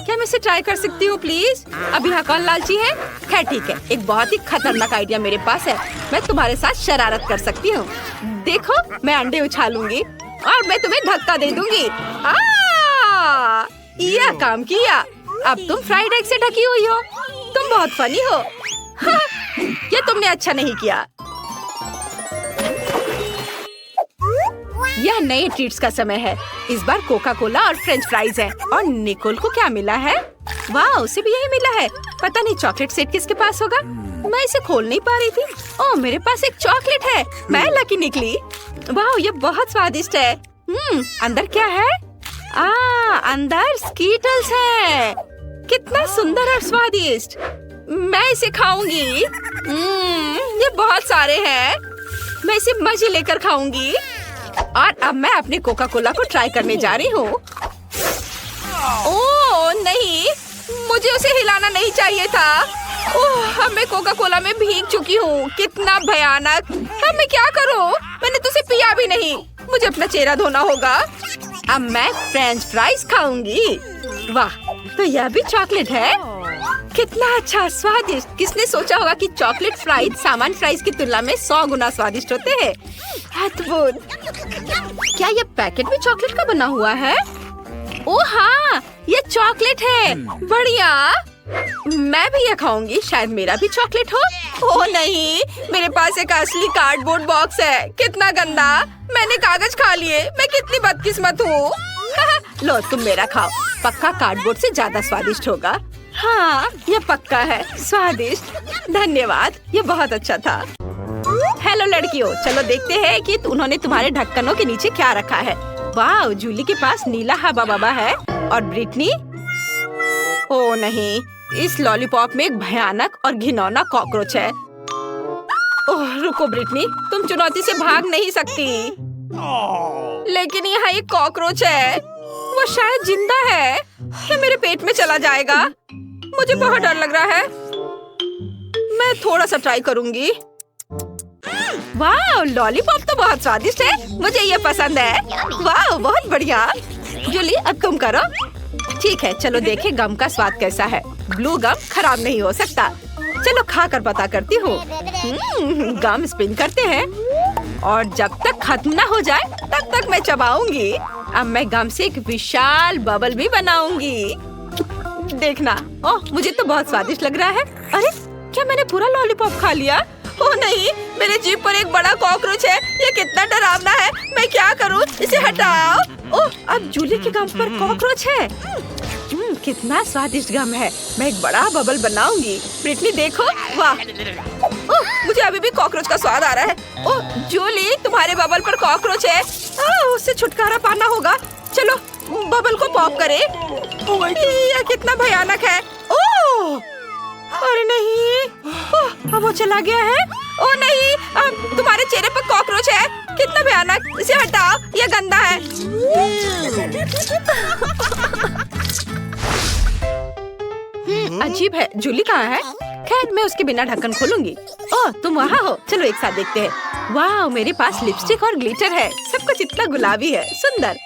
क्या मैं इसे ट्राई कर सकती हूँ प्लीज? अब यहाँ कौन लालची है? खैर ठीक है, एक बहुत ही खतरनाक आइडिया मेरे पास है। मैं तुम्हारे साथ शरारत कर सकती हूँ। देखो, मैं अंडे उछालूंगी और मैं तुम्हें धक्का दे दूंगी। यह काम किया। अब तुम फ्राइड एग से ढकी हुई हो। तुम बहुत फनी हो। हाँ, ये तुमने अच्छा नहीं किया। यह नए ट्रीट्स का समय है। इस बार कोका कोला और फ्रेंच फ्राइज है। और निकोल को क्या मिला है? वाह, उसे भी यही मिला है। पता नहीं चॉकलेट सेट किसके पास होगा। मैं इसे खोल नहीं पा रही थी। ओह, मेरे पास एक चॉकलेट है। मैं लकी निकली। वाह, ये बहुत स्वादिष्ट है। अंदर क्या है? अंदर स्कीटल्स है। कितना सुंदर और स्वादिष्ट। मैं इसे खाऊंगी। ये बहुत सारे हैं। मैं इसे मजे लेकर खाऊंगी। और अब मैं अपने कोका कोला को ट्राई करने जा रही हूँ। ओह नहीं, मुझे उसे हिलाना नहीं चाहिए था। ओह, अब मैं कोका कोला में भीग चुकी हूँ। कितना भयानक। अब मैं क्या करूँ? मैंने तो उसे पिया भी नहीं। मुझे अपना चेहरा धोना होगा। अब मैं फ्रेंच फ्राइज खाऊंगी। वाह, तो यह भी चॉकलेट है। कितना अच्छा, स्वादिष्ट। किसने सोचा होगा कि चॉकलेट फ्राइज सामान्य फ्राइज की तुलना में 100 गुना स्वादिष्ट होते हैं। अद्भुत। क्या ये पैकेट भी चॉकलेट का बना हुआ है? ओह हाँ, ये चॉकलेट है। बढ़िया। मैं भी ये खाऊंगी। शायद मेरा भी चॉकलेट हो। ओह नहीं, मेरे पास एक असली कार्डबोर्ड बॉक्स है। कितना गंदा। मैंने कागज खा लिए। मैं कितनी बदकिस्मत हूँ। लो, तुम मेरा खाओ। पक्का कार्डबोर्ड से ज्यादा स्वादिष्ट होगा। हाँ, ये पक्का है स्वादिष्ट। धन्यवाद, ये बहुत अच्छा था। हेलो लड़कियों, चलो देखते हैं कि उन्होंने तुम्हारे ढक्कनों के नीचे क्या रखा है। वाह, जूली के पास नीला हवा बाबा है। और ब्रिटनी? ओह नहीं, इस लॉलीपॉप में एक भयानक और घिनौना कॉकरोच है। ओह रुको ब्रिटनी, तुम चुनौती से भाग नहीं सकती। लेकिन यहाँ एक कॉकरोच है। वो शायद जिंदा है। ये मेरे पेट में चला जाएगा। मुझे बहुत डर लग रहा है। मैं थोड़ा सा ट्राई करूंगी। वाह, लॉलीपॉप तो बहुत स्वादिष्ट है। मुझे ये पसंद है। वाह, बहुत बढ़िया। जूली, अब तुम करो। ठीक है, चलो देखें गम का स्वाद कैसा है। ब्लू गम खराब नहीं हो सकता। चलो खाकर पता करती हूँ। गम स्पिन करते हैं और जब तक खत्म ना हो जाए तब तक मैं चबाऊंगी। अब मैं गम से एक विशाल बबल भी बनाऊंगी। देखना। ओह, मुझे तो बहुत स्वादिष्ट लग रहा है। अरे, क्या मैंने पूरा लॉलीपॉप खा लिया? ओह नहीं, मेरे जीभ पर एक बड़ा कॉकरोच है। ये कितना डरावना है। मैं क्या करूँ? इसे हटाओ। ओह, अब जूली के गम पर कॉकरोच है। कितना स्वादिष्ट गम है। मैं एक बड़ा बबल बनाऊंगी। ब्रिटनी देखो, वाह। ओह, मुझे अभी भी कॉकरोच का स्वाद आ रहा है। ओह जूली, तुम्हारे बबल पर कॉकरोच है। उससे छुटकारा पाना होगा। चलो बबल को पॉप करें। यह कितना भयानक है। ओह, अरे नहीं। ओह, अब वो चला गया है। ओह नहीं, अब तुम्हारे चेहरे पर कॉकरोच है। कितना भयानक। इसे हटाओ, यह गंदा है। अजीब है। जूली कहाँ है? खैर, मैं उसके बिना ढक्कन खोलूंगी। ओह, तुम वहाँ हो। चलो एक साथ देखते हैं। वाह, मेरे पास लिपस्टिक और ग्लिटर है। सब कुछ इतना गुलाबी है। सुंदर।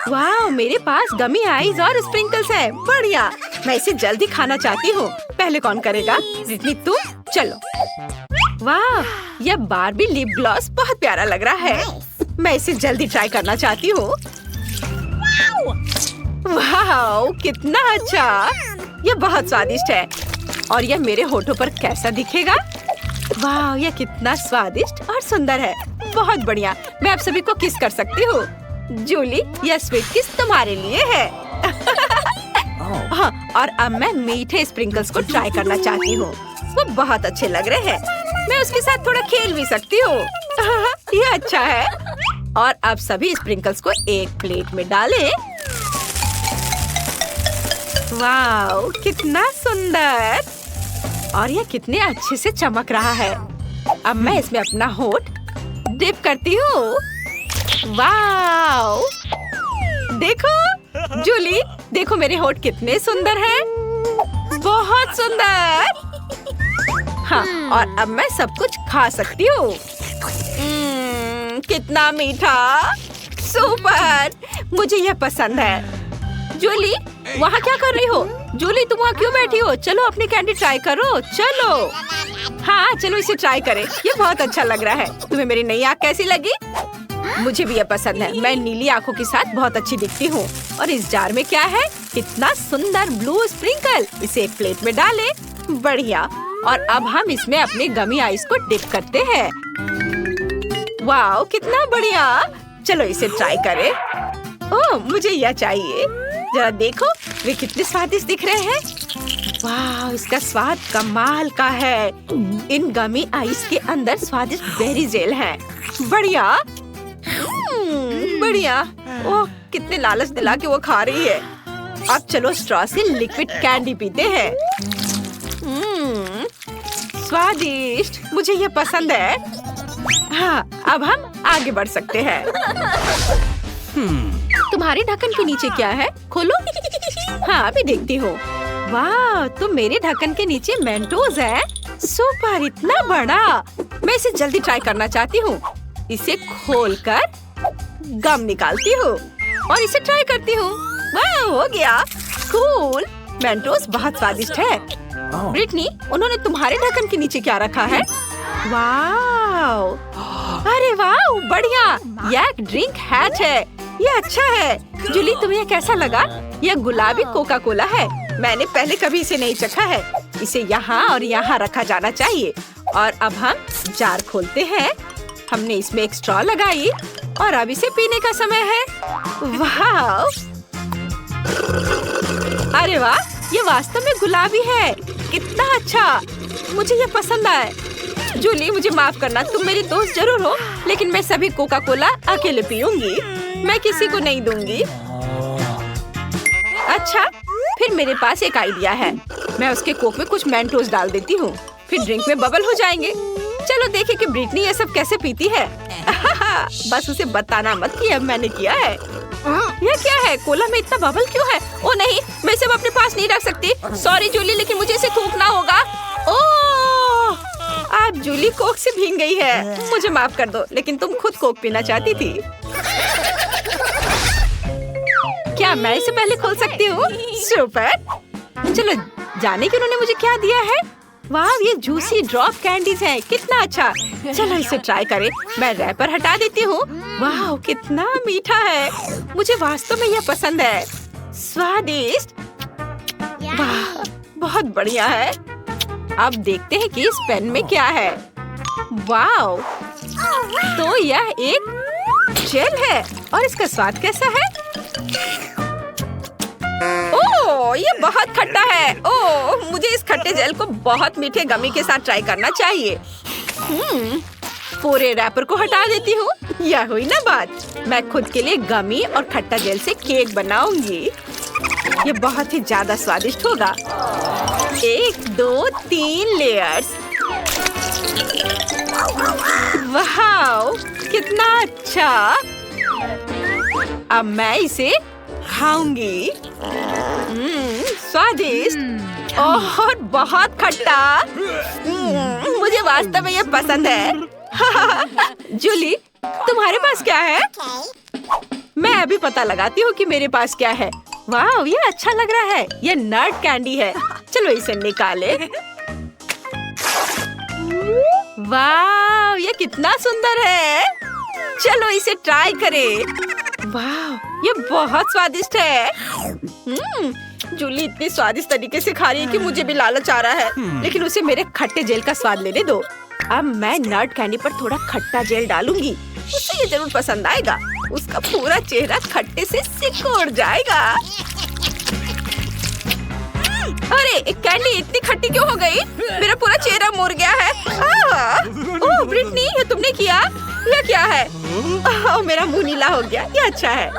वाह, मेरे पास गमी आईज और स्प्रिंकल्स है। बढ़िया। मैं इसे जल्दी खाना चाहती हूँ। पहले कौन करेगा? ब्रिटनी, तुम। चलो। वाह, यह बार्बी लिप ग्लॉस बहुत प्यारा लग रहा है। मैं इसे जल्दी ट्राई करना चाहती हूँ। वाह, कितना अच्छा। यह बहुत स्वादिष्ट है। और यह मेरे होठों पर कैसा दिखेगा? वाह, यह कितना स्वादिष्ट और सुंदर है। बहुत बढ़िया। मैं आप सभी को किस कर सकती हूँ। जूली, यह स्वीट किस तुम्हारे लिए है। हाँ, और अब मैं मीठे स्प्रिंकल्स को ट्राई करना चाहती हूँ। वो बहुत अच्छे लग रहे हैं। मैं उसके साथ थोड़ा खेल भी सकती हूँ। यह अच्छा है। और अब सभी स्प्रिंकल्स को एक प्लेट में डालें। वाह, कितना सुंदर। और यह कितने अच्छे से चमक रहा है। अब मैं इसमें अपना होठ डिप करती हूँ। वाह, देखो जूली, देखो मेरे होठ कितने सुंदर हैं। बहुत सुंदर। हाँ, और अब मैं सब कुछ खा सकती हूँ। कितना मीठा। सुपर, मुझे यह पसंद है। जूली, वहाँ क्या कर रही हो? जूली तुम वहाँ क्यों बैठी हो? चलो अपनी कैंडी ट्राई करो, चलो। हाँ चलो इसे ट्राई करें, ये बहुत अच्छा लग रहा है। तुम्हें मेरी नई आँख कैसी लगी? मुझे भी ये पसंद है, मैं नीली आँखों के साथ बहुत अच्छी दिखती हूँ। और इस जार में क्या है? कितना सुंदर ब्लू स्प्रिंकल। इसे एक प्लेट में डालें, बढ़िया। और अब हम इसमें अपने गमी आइस को डिप करते हैं। वाओ कितना बढ़िया, चलो इसे ट्राई करें। ओह मुझे यह चाहिए, जरा देखो वे कितने स्वादिष्ट दिख रहे हैं। वाह इसका स्वाद कमाल का है। इन गमी आइस के अंदर स्वादिष्ट बेरी जेल है, बढ़िया। बढ़िया। ओह कितने लालच दिला के वो खा रही है। अब चलो स्ट्रॉ से लिक्विड कैंडी पीते हैं। स्वादिष्ट, मुझे ये पसंद है। हाँ अब हम आगे बढ़ सकते हैं। तुम्हारे ढक्कन के नीचे क्या है? खोलो। हाँ अभी देखती हूँ। वाह तो मेरे ढक्कन के नीचे मेंटोस है। सुपर, इतना बड़ा। मैं इसे जल्दी ट्राई करना चाहती हूँ। इसे खोलकर गम निकालती हूँ और इसे ट्राई करती हूँ। वाह हो गया, कूल। मेंटोस बहुत स्वादिष्ट है। ब्रिटनी उन्होंने तुम्हारे ढक्कन के नीचे क्या रखा है? वाह, अरे वाह बढ़िया, यह एक ड्रिंक हैच है। ये अच्छा है। जूली तुम्हें कैसा लगा? यह गुलाबी कोका कोला है। मैंने पहले कभी इसे नहीं चखा है। इसे यहाँ और यहाँ रखा जाना चाहिए। और अब हम जार खोलते हैं। हमने इसमें एक स्ट्रॉ लगाई और अब इसे पीने का समय है। वाह, अरे वाह, ये वास्तव में गुलाबी है। कितना अच्छा, मुझे ये पसंद आया। जूली मुझे माफ करना, तुम मेरी दोस्त जरूर हो, लेकिन मैं सभी कोका कोला अकेले पीऊंगी। मैं किसी को नहीं दूंगी। अच्छा, फिर मेरे पास एक आइडिया है। मैं उसके कोक में कुछ मेंटोस डाल देती हूँ, फिर ड्रिंक में बबल हो जाएंगे। चलो देखें कि ब्रिटनी ये सब कैसे पीती है। बस उसे बताना मत कि अब मैंने किया है। यह क्या है? कोला में इतना बबल क्यों है? ओ नहीं, मैं इसे अपने पास नहीं रख सकती। सॉरी जूली, लेकिन मुझे इसे थूकना होगा। ओह, आज जूली कोक से भीग गई है। मुझे माफ कर दो, लेकिन तुम खुद कोक पीना चाहती थी। क्या मैं इसे पहले खोल सकती हूँ? सुपर। चलो जाने कि उन्होंने मुझे क्या दिया है। वाह, ये जूसी ड्रॉप कैंडीज हैं। कितना अच्छा। चलो इसे ट्राई करें। मैं रैपर हटा देती हूँ। वाह, कितना मीठा है। मुझे वास्तव में यह पसंद है। स्वादिष्ट। वाह, बहुत बढ़िया है। अब देखते हैं कि इस पेन में क्या है। वाह, तो यह एक जेल है और इसका स्वाद कैसा है? ओह, ये बहुत खट्टा है। ओह, मुझे इस खट्टे जेल को बहुत मीठे गमी के साथ ट्राई करना चाहिए। पूरे रैपर को हटा देती हूँ। यह हुई ना बात। मैं खुद के लिए गमी और खट्टा जेल से केक बनाऊंगी। ये बहुत ही ज्यादा स्वादिष्ट होगा। 1 2 3 लेयर्स। वाह, कितना अच्छा। अब मैं इसे खाऊंगी। स्वादिष्ट और बहुत खट्टा। मुझे वास्तव में ये पसंद है। जूली, तुम्हारे पास क्या है? मैं अभी पता लगाती हूँ कि मेरे पास क्या है। वाह, ये अच्छा लग रहा है। ये नट कैंडी है। चलो इसे निकाले। वाह, ये कितना सुंदर है। चलो इसे ट्राई करें। वाह, ये बहुत स्वादिष्ट है। जूली इतनी स्वादिष्ट तरीके से खा रही है कि मुझे भी लालच आ रहा है। लेकिन उसे मेरे खट्टे जेल का स्वाद लेने दो। अब मैं नट कैंडी पर थोड़ा खट्टा जेल डालूंगी। उसे ये जरूर पसंद आएगा। उसका पूरा चेहरा खट्टे से सिकुड़ जाएगा। अरे, एक कैंडी इतनी खट्टी क्यों हो गई? मेरा पूरा चेहरा मुड़ गया है। ओह ब्रिटनी, ये तुमने किया? यह क्या है? ओह, मेरा मुंह नीला हो गया। ये अच्छा है।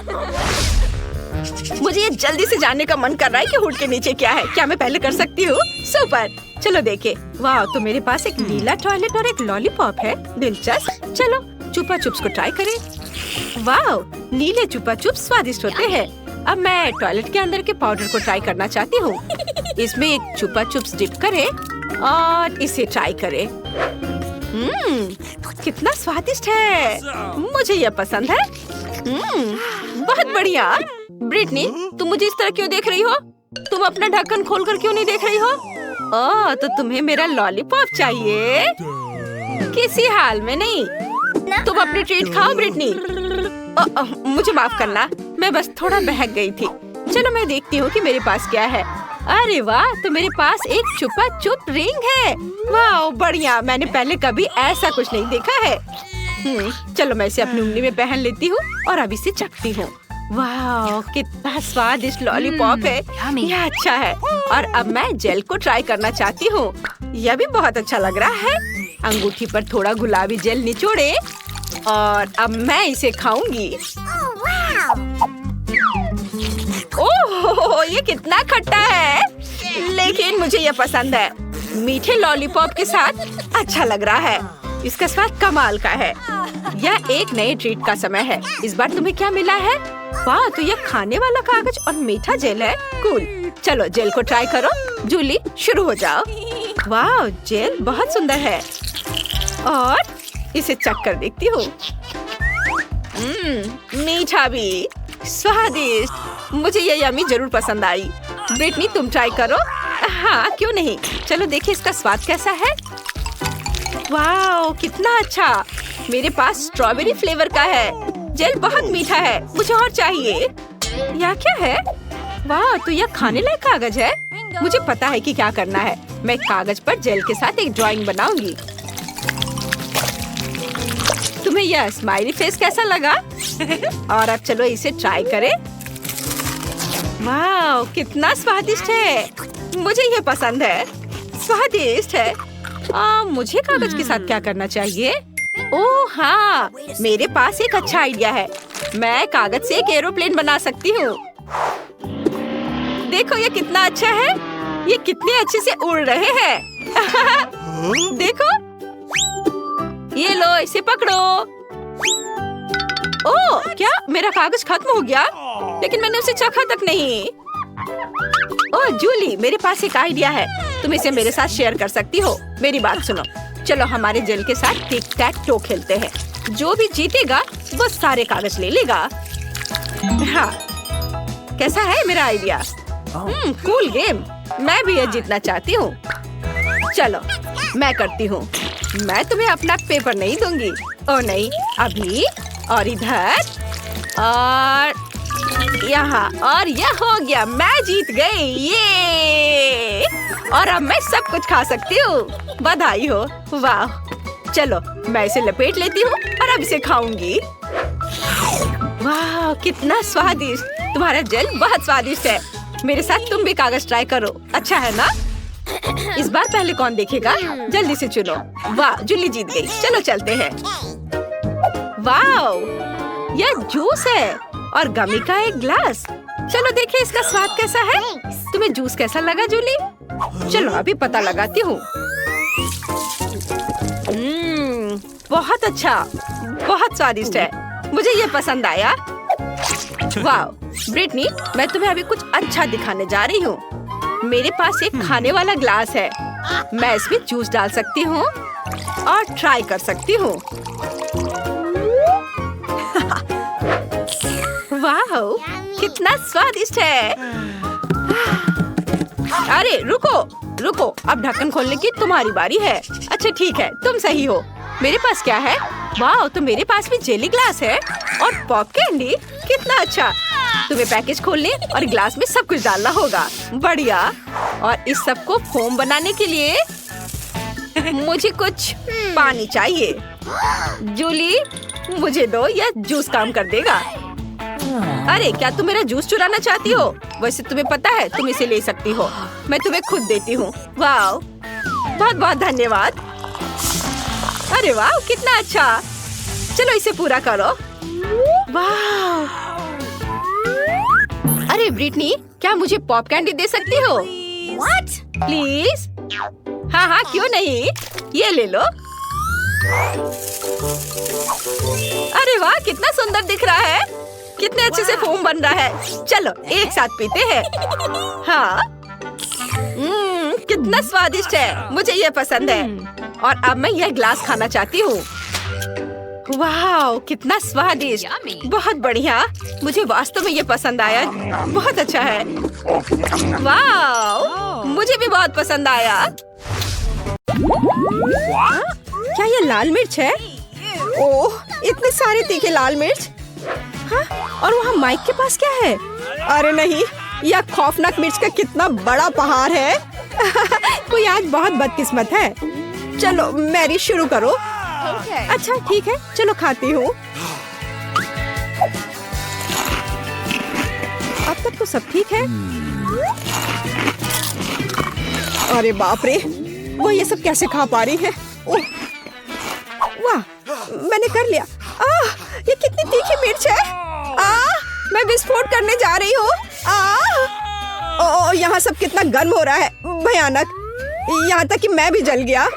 मुझे ये जल्दी से जानने का मन कर रहा है कि हुड के नीचे क्या है। क्या मैं पहले कर सकती हूँ? सुपर, चलो देखे। वाह, तो मेरे पास एक नीला टॉयलेट और एक लॉलीपॉप है। दिलचस्प। चलो चुपा चुप्स को ट्राई करें। वाह, नीले चुपा चुप्स स्वादिष्ट होते हैं। अब मैं टॉयलेट के अंदर के पाउडर को ट्राई करना चाहती हूँ। इसमें एक चुपा चुप्स डिप करें और इसे ट्राई करें। कितना स्वादिष्ट है। मुझे यह पसंद है। बहुत बढ़िया। ब्रिटनी, तुम मुझे इस तरह क्यों देख रही हो? तुम अपना ढक्कन खोलकर क्यों नहीं देख रही हो? ओह, तो तुम्हें मेरा लॉलीपॉप चाहिए? किसी हाल में नहीं। तुम अपनी ट्रीट खाओ ब्रिटनी। मुझे माफ करना, मैं बस थोड़ा बहक गई थी। चलो मैं देखती हूँ कि मेरे पास क्या है। अरे वाह, तो मेरे पास एक छुपा चुप रिंग है। वाह बढ़िया, मैंने पहले कभी ऐसा कुछ नहीं देखा है। चलो मैं इसे अपनी उंगली में पहन लेती हूँ और अब इसे चखती हूँ। वाह कितना स्वादिष्ट लॉलीपॉप है। यह अच्छा है। और अब मैं जेल को ट्राई करना चाहती हूँ। यह भी बहुत अच्छा लग रहा है। अंगूठी पर थोड़ा गुलाबी जेल निचोड़े और अब मैं इसे खाऊंगी। ओह, ये कितना खट्टा है, लेकिन मुझे ये पसंद है। मीठे लॉलीपॉप के साथ अच्छा लग रहा है। इसका स्वाद कमाल का है। यह एक नए ट्रीट का समय है। इस बार तुम्हें क्या मिला है? वाह, तो यह खाने वाला कागज और मीठा जेल है। कूल। चलो जेल को ट्राई करो। जूली शुरू हो जाओ। वाह, जेल बहुत सुंदर है और इसे चख कर देखती हूँ। मीठा भी, स्वादिष्ट। मुझे ये यम्मी जरूर पसंद आई। ब्रिटनी तुम ट्राई करो। हाँ क्यों नहीं, चलो देखिए इसका स्वाद कैसा है। वाह कितना अच्छा। मेरे पास स्ट्रॉबेरी फ्लेवर का है। जेल बहुत मीठा है, मुझे और चाहिए। यह क्या है? वाह, तो यह खाने लायक कागज है। मुझे पता है कि क्या करना है। मैं कागज पर जेल के साथ एक ड्राइंग बनाऊंगी। तुम्हें यह स्माइली फेस कैसा लगा? और अब चलो इसे ट्राई करें। वाह कितना स्वादिष्ट है। मुझे ये पसंद है, स्वादिष्ट है। मुझे कागज के साथ क्या करना चाहिए? ओह हाँ, मेरे पास एक अच्छा आइडिया है। मैं कागज से एक एरोप्लेन बना सकती हूँ। देखो ये कितना अच्छा है। ये कितने अच्छे से उड़ रहे हैं। देखो, ये लो इसे पकड़ो। ओह क्या मेरा कागज खत्म हो गया? लेकिन मैंने उसे चखा तक नहीं। ओह जूली, मेरे पास एक आइडिया है। तुम इसे मेरे साथ शेयर कर सकती हो। मेरी बात सुनो। चलो हमारे जेल के साथ टिक टैक टो खेलते हैं। जो भी जीतेगा वो सारे कागज ले लेगा। हाँ कैसा है मेरा आइडिया? Cool game. मैं भी ये जीतना चाहती हूँ। चलो मैं करती हूँ। मैं तुम्हें अपना पेपर नहीं दूंगी। ओ नहीं, अभी और इधर और यहाँ, और यह हो गया। मैं जीत गई। ये और अब मैं सब कुछ खा सकती हूँ। बधाई हो। वाह, चलो मैं इसे लपेट लेती हूँ और अब इसे खाऊंगी। वाह कितना स्वादिष्ट। तुम्हारा जेल बहुत स्वादिष्ट है। मेरे साथ तुम भी कागज ट्राई करो। अच्छा है ना? इस बार पहले कौन देखेगा? जल्दी से चुनो। वाह जूली जीत गई। चलो चलते हैं। वाह यह जूस है और गमी का एक ग्लास। चलो देखिए इसका स्वाद कैसा है। तुम्हें जूस कैसा लगा जूली? चलो अभी पता लगाती हूँ। बहुत अच्छा, बहुत स्वादिष्ट है। मुझे ये पसंद आया। वाह ब्रिटनी, मैं तुम्हें अभी कुछ अच्छा दिखाने जा रही हूँ। मेरे पास एक खाने वाला ग्लास है। मैं इसमें जूस डाल सकती हूँ और ट्राई कर सकती हूँ। वाह कितना स्वादिष्ट है। अरे रुको रुको, अब ढक्कन खोलने की तुम्हारी बारी है। अच्छा ठीक है, तुम सही हो। मेरे पास क्या है? वाह, तो मेरे पास भी जेली ग्लास है और पॉप कैंडी। कितना अच्छा। तुम्हें पैकेज खोलने और ग्लास में सब कुछ डालना होगा। बढ़िया। और इस सब को फोम बनाने के लिए मुझे कुछ पानी चाहिए। जूली मुझे दो, यह जूस काम कर देगा। अरे क्या तुम मेरा जूस चुराना चाहती हो? वैसे तुम्हें पता है तुम इसे ले सकती हो। मैं तुम्हें खुद देती हूँ। वाह बहुत बहुत धन्यवाद। अरे वाह कितना अच्छा। चलो इसे पूरा करो। वाह। अरे ब्रिटनी, क्या मुझे पॉप कैंडी दे सकती हो? What? प्लीज। हाँ हाँ क्यों नहीं, ये ले लो। अरे वाह कितना सुंदर दिख रहा है। कितने अच्छे से फोम बन रहा है। चलो एक साथ पीते हैं। हाँ कितना स्वादिष्ट है। मुझे ये पसंद है। और अब मैं यह ग्लास खाना चाहती हूँ। वाह, कितना स्वादिष्ट। बहुत बढ़िया। मुझे वास्तव में ये पसंद आया। बहुत अच्छा है। वाह, मुझे भी बहुत पसंद आया। क्या ये लाल मिर्च है? ओह, इतने सारे तीखे लाल मिर्च। हाँ? और वहाँ माइक के पास क्या है? अरे नहीं, यह खौफनाक मिर्च का कितना बड़ा पहाड़ है। कोई आज बहुत बदकिस्मत है। चलो मैरी, शुरू करो। अच्छा ठीक है, चलो खाती हूँ। अब तक तो सब ठीक है। अरे बाप रे, वो ये सब कैसे खा पा रही है? ओह, वाह, मैंने कर लिया। ये कितनी तीखी मिर्च है। मैं विस्फोट करने जा रही हूँ। यहाँ सब कितना गर्म हो रहा है, भयानक। यहाँ तक कि मैं भी जल गया।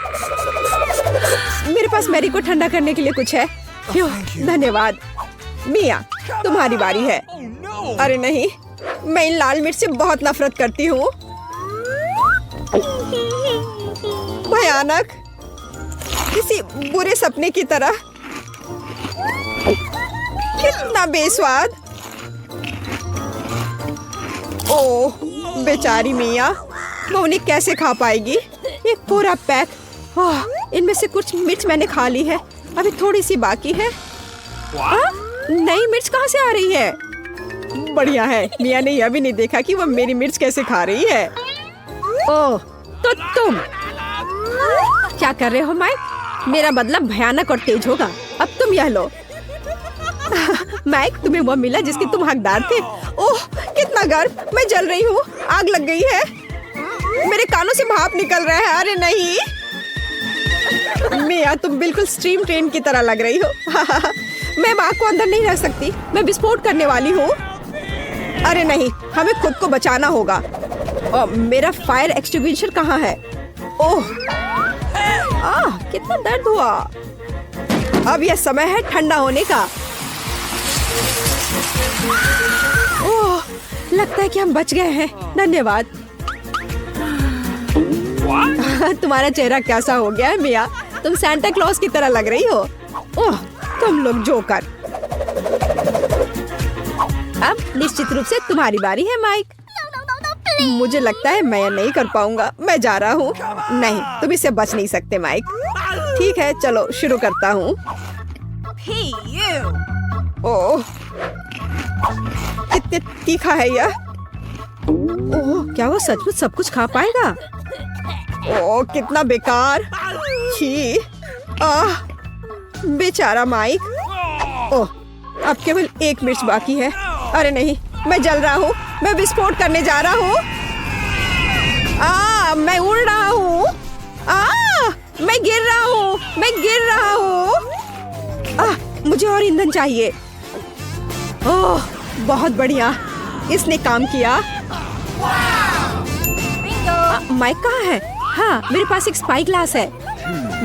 मेरे पास मैरी को ठंडा करने के लिए कुछ है? क्यों? धन्यवाद। मिया, तुम्हारी बारी है। अरे नहीं, मैं इन लाल मिर्च से बहुत नफरत करती हूँ। भयानक, किसी बुरे सपने की तरह। कितना बेस्वाद। ओह, बेचारी मिया, वो उन्हें कैसे खा पाएगी? एक पूरा पैक। ओह, इनमें से कुछ मिर्च मैंने खा ली है, अभी थोड़ी सी बाकी है। नई मिर्च कहाँ से आ रही है? बढ़िया है, मिया ने यह भी नहीं देखा कि वो मेरी मिर्च कैसे खा रही है। ओह, तो तुम क्या कर रहे हो माइक? मेरा बदला भयानक और तेज होगा। अब तुम यह लो। माइक, तुम्हें वो मिला जिसके तुम हकदार थे। ओह, कितना गर्म, मैं जल रही हूँ। आग लग गई है। मेरे कानों से भाप निकल रहा है। अरे नहीं मिया, तुम बिल्कुल स्ट्रीम ट्रेन की तरह लग रही हो। मैं आग को अंदर नहीं रह सकती, मैं विस्फोट करने वाली हूँ। अरे नहीं, हमें खुद को बचाना होगा। मेरा फायर एक्सटिंग्विशर कहाँ है? ओह, कितना दर्द हुआ। अब यह समय है ठंडा होने का। ओह, लगता है कि हम बच गए हैं। धन्यवाद। तुम्हारा चेहरा कैसा हो गया है मिया? तुम सांता क्लॉज की तरह लग रही हो। ओह, तुम लोग जोकर। अब निश्चित रूप से तुम्हारी बारी है माइक। मुझे लगता है मैं नहीं कर पाऊंगा। मैं जा रहा हूँ। नहीं, तुम इससे बच नहीं सकते माइक। ठीक है, चलो शुरू करता हूँ। ओह, कितने तीखा है यह। ओह, क्या वो सचमुच सब कुछ खा पाएगा? ओह, कितना बेकार। छी, बेचारा माइक। ओह, अब केवल एक मिर्च बाकी है। अरे नहीं, मैं जल रहा हूँ। मैं विस्फोट करने जा रहा हूँ। मैं उड़ रहा हूँ। मैं गिर रहा हूँ। मैं गिर रहा हूँ। मुझे और ईंधन चाहिए। ओह, बहुत बढ़िया, इसने काम किया। माइक कहाँ है? हाँ, मेरे पास एक स्पाई ग्लास है।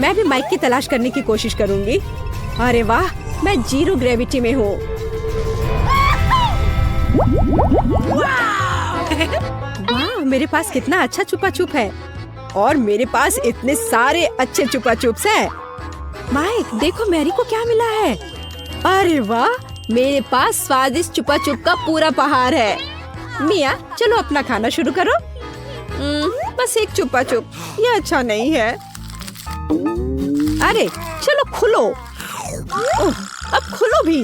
मैं भी माइक की तलाश करने की कोशिश करूंगी। अरे वाह, मैं जीरो ग्रेविटी में हूँ। वाह, मेरे पास कितना अच्छा छुपा छुप है। और मेरे पास इतने सारे अच्छे छुपा छुप्स हैं। माइक, देखो मैरी को क्या मिला है। अरे वाह, मेरे पास स्वादिष्ट छुपा छुप का पूरा पहाड़ है। मिया, चलो अपना खाना शुरू करो। बस एक छुपा छुप, ये अच्छा नहीं है। अरे चलो खुलो। अब खुलो भी।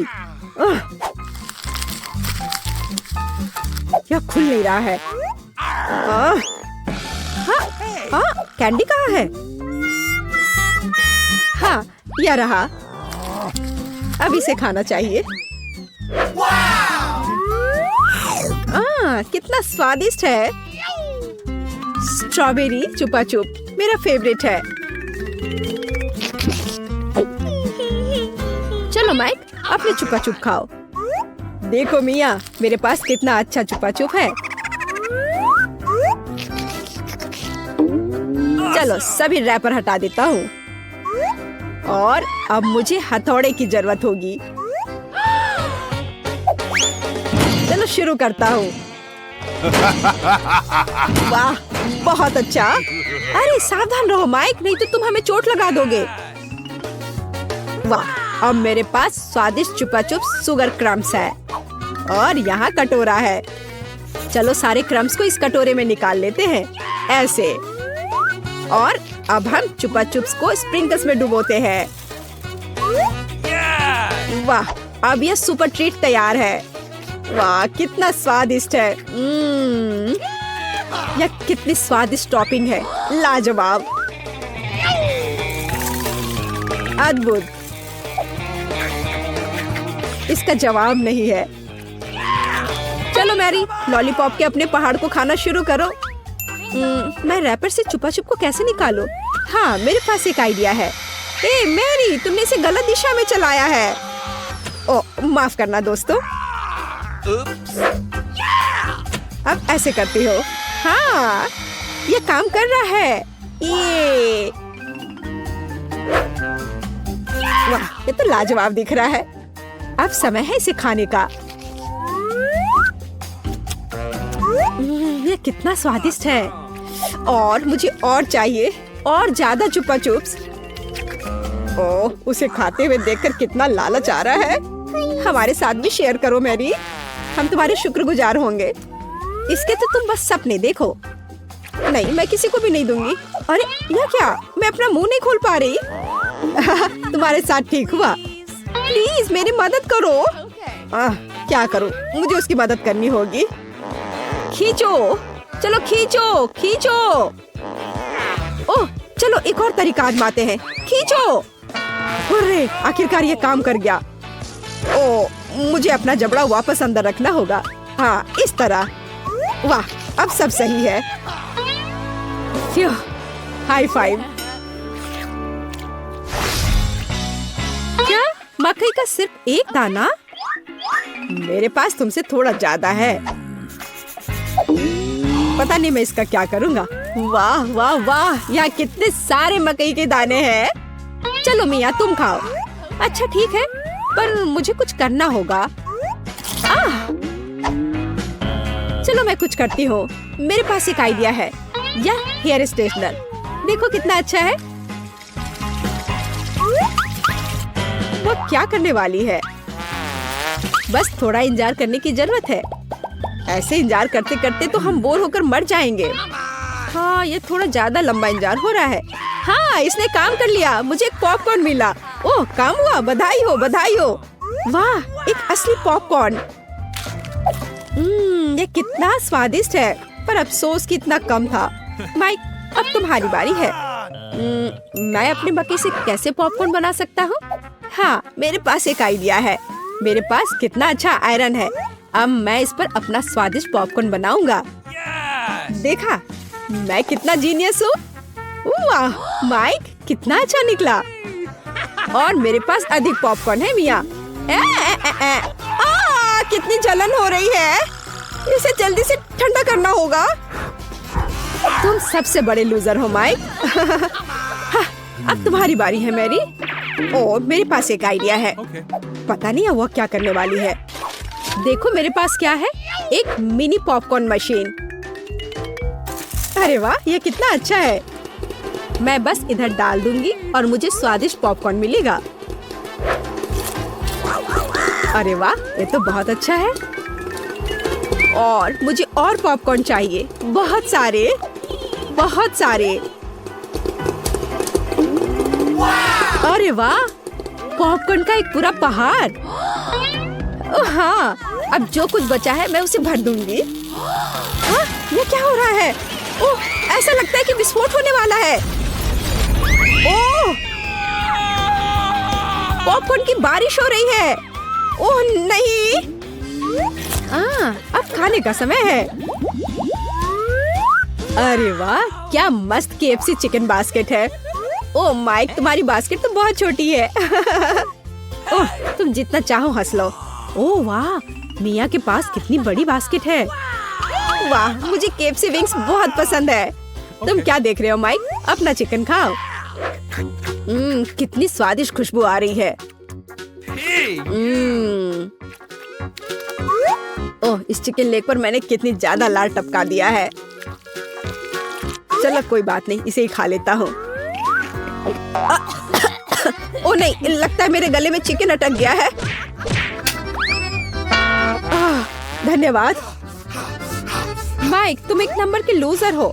यह खुल नहीं रहा है। कैंडी कहाँ है? हाँ, यह रहा। अब इसे खाना चाहिए। कितना स्वादिष्ट है। स्ट्रॉबेरी छुपा छुप मेरा फेवरेट है। चलो माइक, अपने छुपा छुप खाओ। देखो मिया, मेरे पास कितना अच्छा छुपा छुप है। चलो सभी रैपर हटा देता हूँ। और अब मुझे हथौड़े की जरूरत होगी। चलो शुरू करता हूँ। वाह, बहुत अच्छा। अरे सावधान रहो माइक, नहीं तो तुम हमें चोट लगा दोगे। वाह, अब मेरे पास स्वादिष्ट चुपा चुप्स शुगर क्रम्स है और यहाँ कटोरा है। चलो सारे क्रम्स को इस कटोरे में निकाल लेते हैं ऐसे। और अब हम चुपा चुप्स को स्प्रिंकल्स में डुबोते हैं। वाह, अब यह सुपर ट्रीट तैयार है। वाह, कितना स्वादिष्ट है। यह कितनी स्वादिष्ट टॉपिंग है, लाजवाब, अद्भुत, इसका जवाब नहीं है। चलो मैरी, लॉलीपॉप के अपने पहाड़ को खाना शुरू करो। मैं रैपर से चुपा चुप को कैसे निकालूं? हाँ, मेरे पास एक आइडिया है। ए मैरी, तुमने इसे गलत दिशा में चलाया है। ओ, माफ करना दोस्तों। अब ऐसे करती हो। हाँ, ये काम कर रहा है। ये वाह, ये तो लाजवाब दिख रहा है। अब समय है इसे खाने का। ये कितना स्वादिष्ट है और मुझे और चाहिए, और ज्यादा चुपा चुप्स। ओह, उसे खाते हुए देखकर कितना लालच आ रहा है। हमारे साथ भी शेयर करो मैरी, हम तुम्हारे शुक्रगुजार होंगे। इसके तो तुम बस सपने देखो। नहीं, मैं किसी को भी नहीं दूंगी। अरे यह क्या, मैं अपना मुंह नहीं खोल पा रही। तुम्हारे साथ ठीक हुआ। प्लीज मेरी मदद करो। क्या करूं, मुझे उसकी मदद करनी होगी। खींचो, चलो खींचो खींचो। ओह, चलो एक और तरीका आजमाते हैं। खींचो। अरे आखिरकार ये काम कर गया। ओह, मुझे अपना जबड़ा वापस अंदर रखना होगा। हाँ, इस तरह। वाह, अब सब सही है। High five. क्या मकई का सिर्फ एक दाना? मेरे पास तुमसे थोड़ा ज्यादा है। पता नहीं मैं इसका क्या करूँगा। वाह वाह वाह, यहाँ कितने सारे मकई के दाने हैं। चलो मियाँ, तुम खाओ। अच्छा ठीक है, पर मुझे कुछ करना होगा। चलो मैं कुछ करती हूँ। मेरे पास एक आइडिया है। यह हेयर स्ट्रेटनर देखो कितना अच्छा है। वो क्या करने वाली है? बस थोड़ा इंतजार करने की जरूरत है। ऐसे इंतजार करते करते तो हम बोर होकर मर जाएंगे। हाँ, ये थोड़ा ज्यादा लंबा इंतजार हो रहा है। हाँ, इसने काम कर लिया, मुझे एक पॉपकॉर्न मिला। ओह, काम हुआ, बधाई हो बधाई हो। वाह, एक असली पॉपकॉर्न। ये कितना स्वादिष्ट है, पर अफसोस कि इतना कम था। माइक, अब तुम्हारी बारी है। मैं अपने मकई से कैसे पॉपकॉर्न बना सकता हूँ? हाँ, मेरे पास एक आइडिया है। मेरे पास कितना अच्छा आयरन है। अब मैं इस पर अपना स्वादिष्ट पॉपकॉर्न बनाऊंगा। देखा, मैं कितना जीनियस हूँ। वाह माइक, कितना अच्छा निकला। और मेरे पास अधिक पॉपकॉर्न है मियाँ। कितनी जलन हो रही है। इसे जल्दी से ठंडा करना होगा। तुम सबसे बड़े लूजर हो माइक। हाँ, अब तुम्हारी बारी है मैरी। ओ, मेरे पास एक आइडिया है। पता नहीं है वो क्या करने वाली है। देखो मेरे पास क्या है, एक मिनी पॉपकॉर्न मशीन। अरे वाह, ये कितना अच्छा है। मैं बस इधर डाल दूंगी और मुझे स्वादिष्ट पॉपकॉर्न मिलेगा। अरे वाह, ये तो बहुत अच्छा है। और मुझे और पॉपकॉर्न चाहिए, बहुत सारे बहुत सारे। अरे वाह, पॉपकॉर्न का एक पूरा पहाड़। हाँ, अब जो कुछ बचा है मैं उसे भर दूंगी। हाँ, ये क्या हो रहा है? ओह, ऐसा लगता है कि विस्फोट होने वाला है। ओह, पॉपकॉर्न की बारिश हो रही है। ओह नहीं। अब खाने का समय है। अरे वाह, क्या मस्त KFC चिकन बास्केट है। ओह माइक, तुम्हारी बास्केट तो बहुत छोटी है। ओह, तुम जितना चाहो हंस लो। ओह वाह, मिया के पास कितनी बड़ी बास्केट है। वाह, मुझे KFC विंग्स बहुत पसंद है। तुम क्या देख रहे हो माइक, अपना चिकन खाओ। कितनी स्वादिष्ट खुशबू आ रही है। ओह, इस चिकन लेग पर मैंने कितनी ज्यादा लाल टपका दिया है। चलो कोई बात नहीं, इसे ही खा लेता हूँ। ओ नहीं, लगता है मेरे गले में चिकन अटक गया है। धन्यवाद। माइक, तुम एक नंबर के लूजर हो।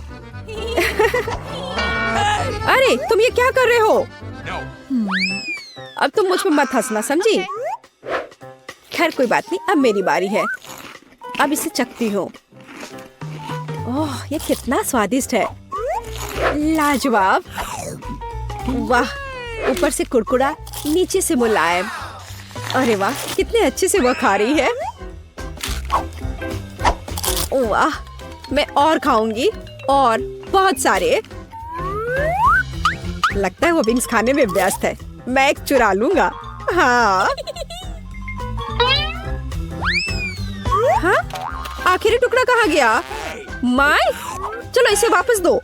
अरे तुम ये क्या कर रहे हो? अब तुम मुझ पर मत हंसना, समझी? खैर कोई बात नहीं, अब मेरी बारी है। अब इसे चखती हूँ। ओह, ये कितना स्वादिष्ट है, लाजवाब। वाह, ऊपर से कुरकुरा, नीचे से मुलायम। अरे वाह, कितने अच्छे से वो खा रही है। वाह, मैं और खाऊंगी, और बहुत सारे। लगता है वो विंग्स खाने में व्यस्त है। मैं एक चुरा लूंगा। हाँ, हाँ? आखिरी टुकड़ा कहाँ गया? माय, चलो इसे वापस दो।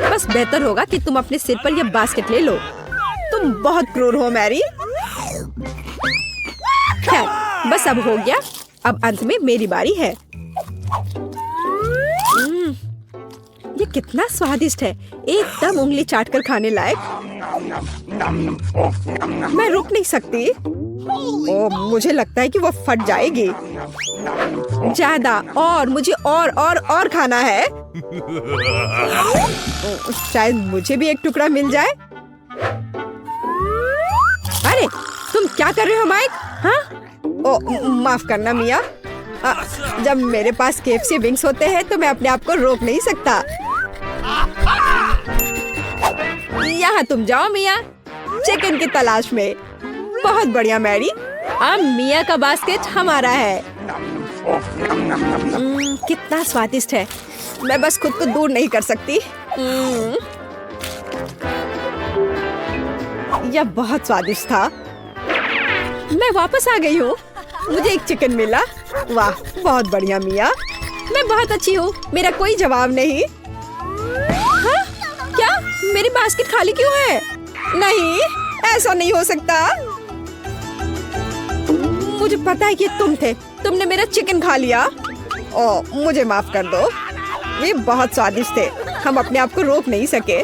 बस बेहतर होगा कि तुम अपने सिर पर यह बास्केट ले लो। तुम बहुत क्रूर हो मैरी। खैर, बस अब हो गया। अब अंत में मेरी बारी है। ये कितना स्वादिष्ट है, एकदम उंगली चाटकर खाने लायक। मैं रुक नहीं सकती। ओ, मुझे लगता है कि वो फट जाएगी। ज्यादा, और मुझे और खाना है। शायद मुझे भी एक टुकड़ा मिल जाए। अरे तुम क्या कर रहे हो माइक? हाँ? ओ, माफ करना मिया। जब मेरे पास KFC विंग्स होते हैं तो मैं अपने आप को रोक नहीं सकता। यहाँ तुम जाओ मिया, चिकन की तलाश में। बहुत बढ़िया मैरी, अब मिया का बास्केट हमारा है। कितना स्वादिष्ट है, मैं बस खुद को दूर नहीं कर सकती। यह बहुत स्वादिष्ट था। मैं वापस आ गई हूँ, मुझे एक चिकन मिला। वाह, बहुत बढ़िया मिया, मैं बहुत अच्छी हूँ, मेरा कोई जवाब नहीं। हाँ? क्या मेरी बास्केट खाली क्यों है? नहीं, ऐसा नहीं हो सकता। मुझे पता है कि तुम थे, तुमने मेरा चिकन खा लिया। ओ, मुझे माफ कर दो, ये बहुत स्वादिष्ट थे, हम अपने आप को रोक नहीं सके।